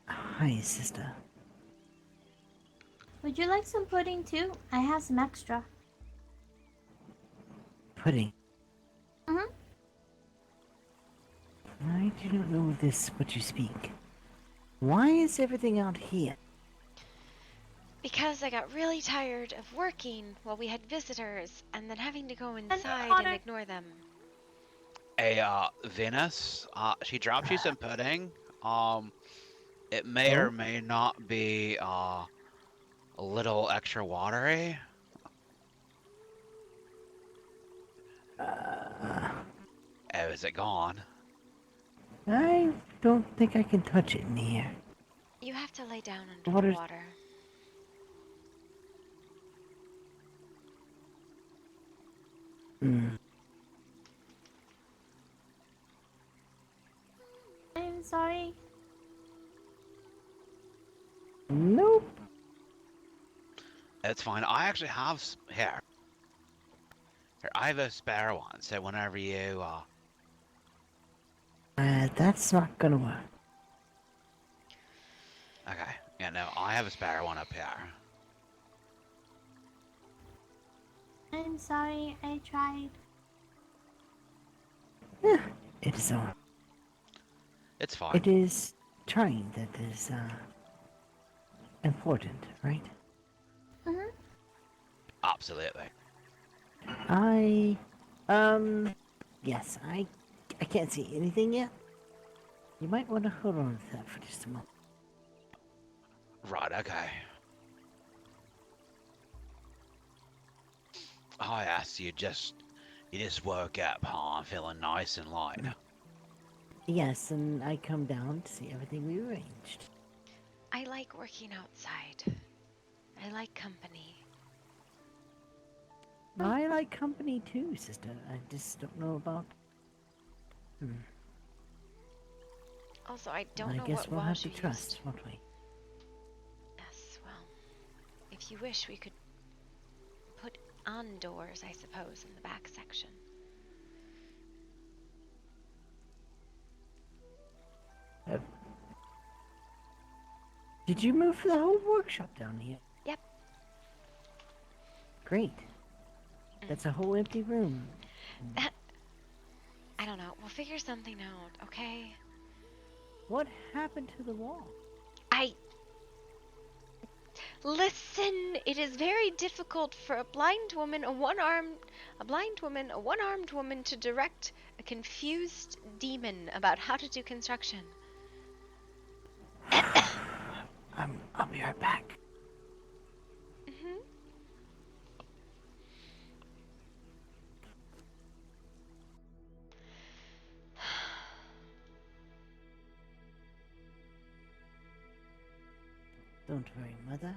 Hi, sister. Would you like some pudding too? I have some extra. Pudding. Mm-hmm. I do not know this what you speak. Why is everything out here? Because I got really tired of working while we had visitors and then having to go inside and Potter. ignore them. Hey, Venus, she dropped you some pudding. It may Oh? or may not be, a little extra watery. Oh, is it gone? I don't think I can touch it in here. You have to lay down under the Water's... water. Mm. I'm sorry. Nope. It's fine. I actually have here. Here, I have a spare one, so whenever you, That's not gonna work. okay. Yeah, no, I have a spare one up here. I'm sorry. I tried. It is on. It's fine. It is trying that is, important, right? Mm-hmm. Absolutely. Yes, I can't see anything yet. You might want to hold on to that for just a moment. Right, okay. Oh, yes, you just woke up, huh? Feeling nice and light. Yes, and I come down to see everything we arranged. I like working outside. I like company. I like company too, sister. I just don't know about... Also, I don't I know guess what we'll have wash to you trust, used. won't we? Yes, well, if you wish, we could put on doors, I suppose, in the back section. Did you move the whole workshop down here? Yep. Great. That's a whole empty room. I don't know. We'll figure something out, okay? What happened to the wall? Listen, it is very difficult for a blind woman, a one-armed woman to direct a confused demon about how to do construction. I'll be right back. Mm-hmm. Don't worry, Mother.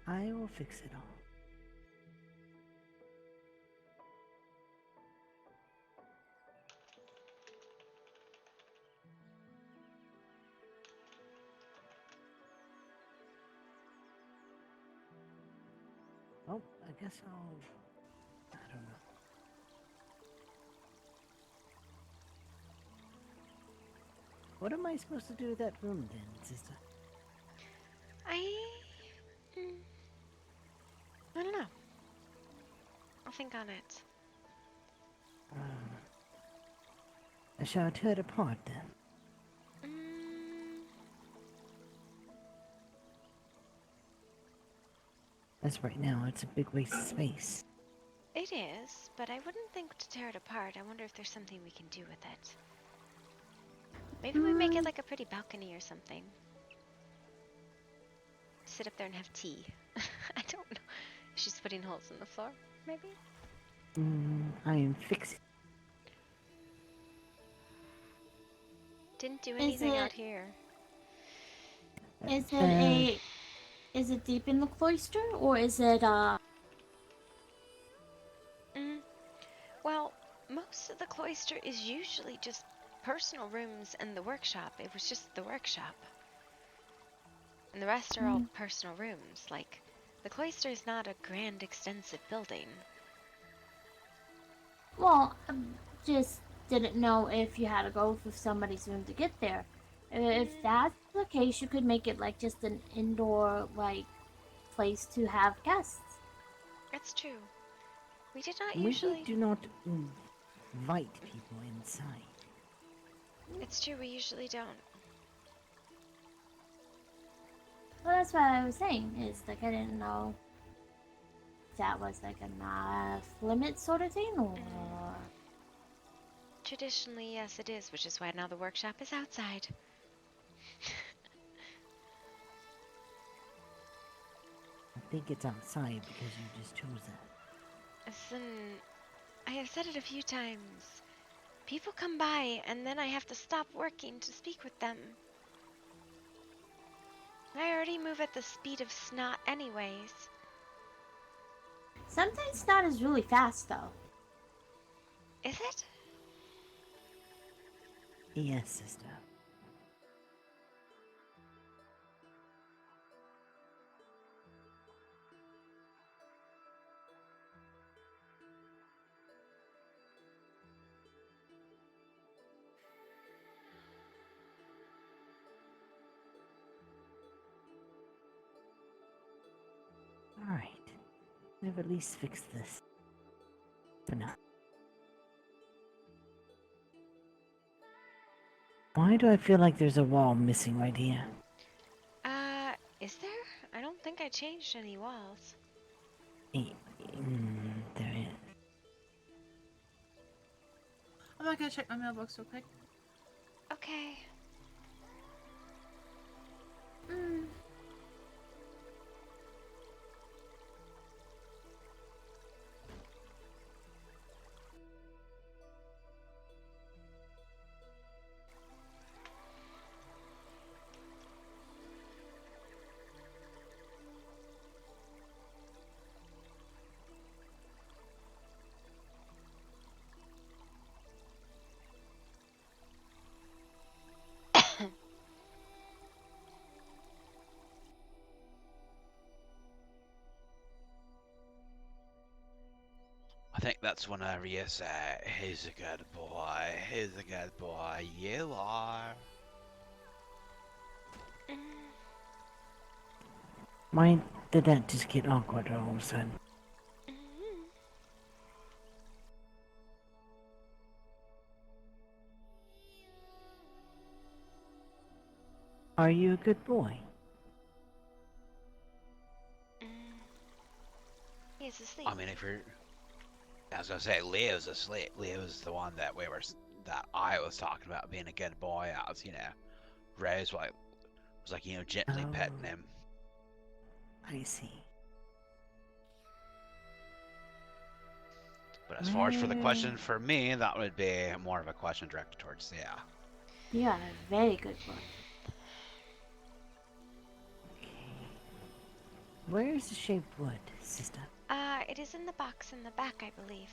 I will fix it all. Oh, I guess I don't know. What am I supposed to do with that room then, sister? I don't know. I'll think on it. I shall tear it apart then. As right now, it's a big waste of space. It is, but I wouldn't think to tear it apart. I wonder if there's something we can do with it. Maybe we make it like a pretty balcony or something. Sit up there and have tea. I don't know. She's putting holes in the floor, maybe? I am fixing. Didn't do anything out here. Is it deep in the cloister, or is it Well, most of the cloister is usually just personal rooms and the workshop. It was just the workshop. And the rest are all personal rooms. Like, the cloister is not a grand, extensive building. Well, I just didn't know if you had to go through somebody's room to get there. If that's the case, you could make it like just an indoor like place to have guests. That's true. We did not We usually. do not invite people inside. It's true, we usually don't. Well, that's what I was saying. Is like I didn't know if that was like a off-limit sort of thing, or Traditionally, yes, it is, which is why now the workshop is outside. I think it's outside because you just chose that. Listen, I have said it a few times. People come by, and then I have to stop working to speak with them. I already move at the speed of snot anyways. sometimes snot is really fast though. Is it? Yes, sister. Alright. I've at least fixed this. For now. Why do I feel like there's a wall missing right here? Is there? I don't think I changed any walls. There is. I'm not gonna check my mailbox real quick. Okay. Mm. I think that's whenever you say, he's a good boy, he's a good boy, you are. Why did that just get awkward all of a sudden? Are you a good boy? He's asleep. I mean, if you're... I was gonna say, Leo's asleep. Leo's the one that that I was talking about being a good boy as, Rose was like, gently petting him. I see. But as far as for the question for me, that would be more of a question directed towards Sia. You are a very good boy. Where is the shaped wood, sister? It is in the box in the back, I believe.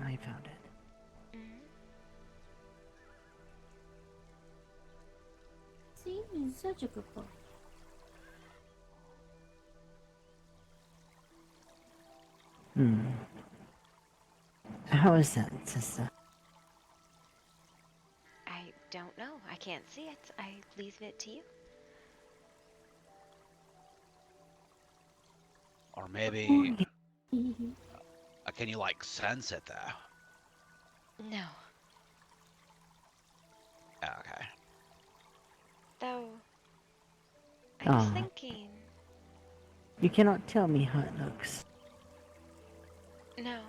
I found it. See, you're such a good boy. How is that, sister? I don't know. I can't see it. I leave it to you. Or maybe... Mm-hmm. can you, sense it, though? No. Okay. Though, I was thinking... You cannot tell me how it looks. No.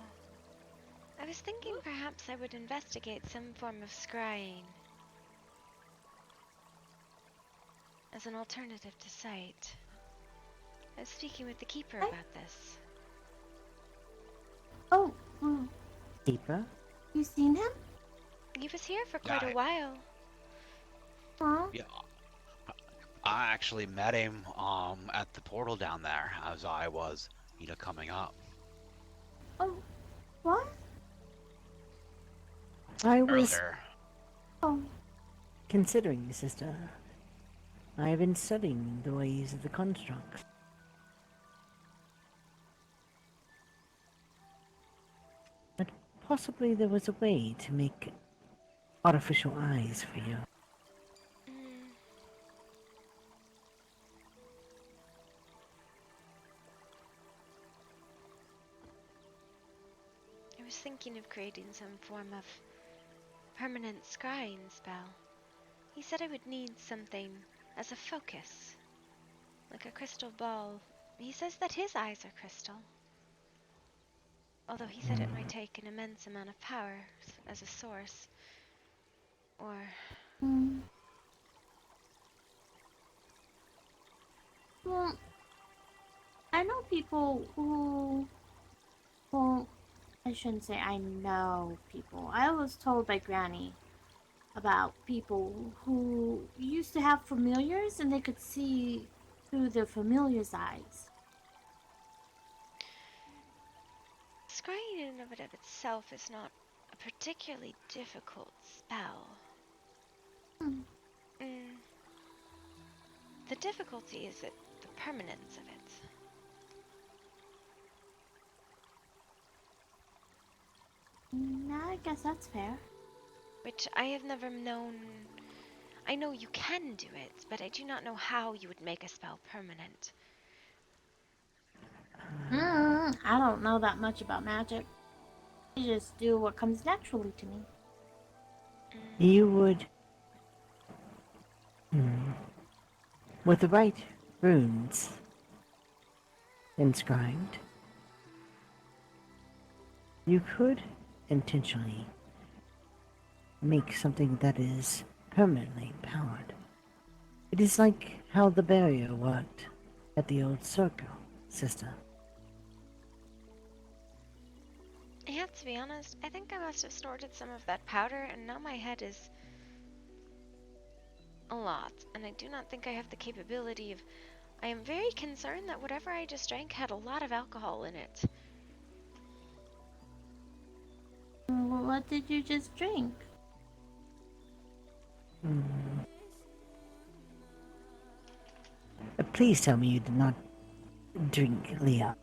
I was thinking perhaps I would investigate some form of scrying. As an alternative to sight. I was speaking with the keeper about this. Oh, Keeper? You seen him? He was here for quite a while. Huh? Yeah. I actually met him at the portal down there as I was, coming up. Oh, what? I was earlier. Considering, sister. I have been studying the ways of the constructs. But possibly there was a way to make artificial eyes for you. I was thinking of creating some form of permanent scrying spell. He said I would need something as a focus, like a crystal ball. He says that his eyes are crystal. Although he said it might take an immense amount of power as a source. Or... Hmm. Well, I know people who... Well, I shouldn't say I know people. I was told by Granny about people who used to have familiars and they could see through their familiars' eyes. Scrying in and of itself is not a particularly difficult spell. Hmm. The difficulty is the permanence of it. I guess that's fair. Which I have never known. I know you can do it, but I do not know how you would make a spell permanent. I don't know that much about magic. I just do what comes naturally to me. You would... With the right runes inscribed, you could intentionally make something that is permanently powered. It is like how the barrier worked at the old circle, sister. Yeah, to be honest, I think I must have snorted some of that powder, and now my head is a lot, and I do not think I have the capability of... I am very concerned that whatever I just drank had a lot of alcohol in it. What did you just drink? Please tell me you did not drink, Leah.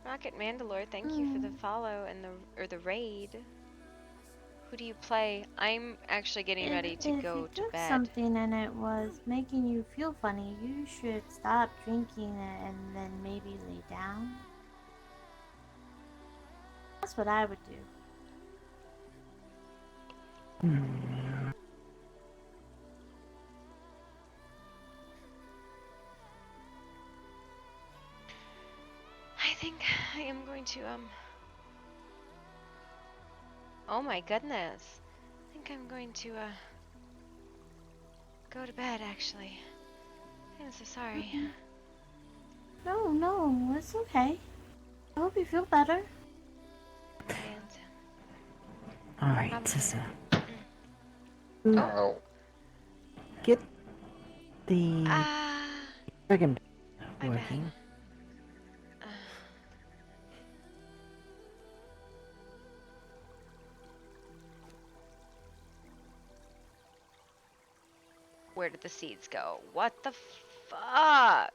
Rocket Mandalore, thank you for the follow and the raid. Who do you play? I'm actually getting ready to go to If bed. something and it was making you feel funny, you should stop drinking it and then maybe lay down. That's what I would do. I think I am going to, oh my goodness. I think I'm going to, go to bed, actually. I'm so sorry. No, it's okay. I hope you feel better. Alright, sister. Oh. Get the friggin' my working. Where did the seeds go? What the fuck?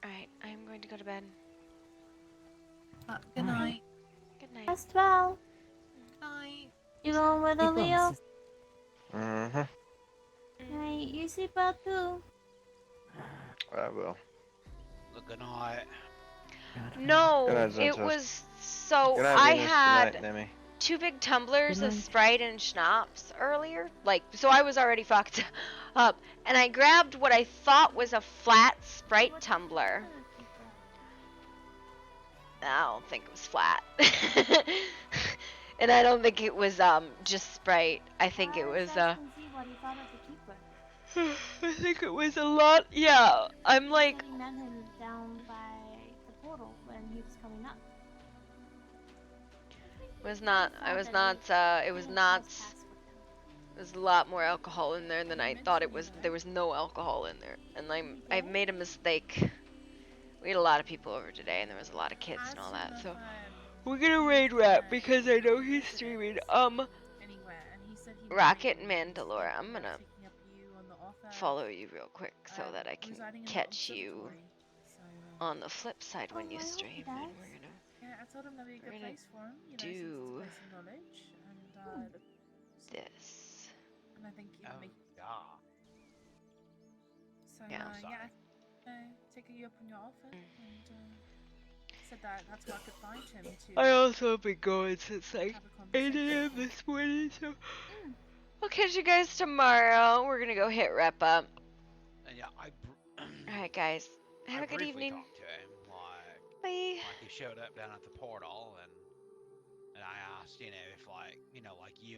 Alright, I'm going to go to bed. Good night. Good night. Rest well. Good night. You going with a Leo? Mm-hmm. Hey, you sleep well too. I will. Good night. No, Good night, it Zentos. was so Good night, I Venus. had Good night, Nemi. 2 big tumblers Good of night. Sprite and schnapps earlier. Like, so I was already fucked up. And I grabbed what I thought was a flat Sprite tumbler. I don't think it was flat. And I don't think it was just Sprite. I think it was What he thought of the keeper. I think it was a lot. Yeah, I'm like, He met him down by the portal when he was coming up. it was not it was a lot more alcohol in there than I thought it was. There was no alcohol in there, and I've made a mistake. We had a lot of people over today, and there was a lot of kids and all that. So we're gonna raid Rat because I know he's streaming. Rocket Mandalore. I'm gonna follow you real quick so that I can catch you on the flip side when you stream, and we're gonna I told him that'd be a good place for him. do Place of knowledge, and this. think Oh, make. yeah. So Yeah. I'm sorry. taking you up on your offer and said that that's where I could find him to I also have been going since like have a 8 conversation. a.m. this morning, so I'll catch you guys tomorrow. We're gonna go hit rep up. And yeah, Alright, guys. Have I a good briefly evening. talked to him, Bye. like he showed up down at the portal, and I asked, you know, if like, you know, like you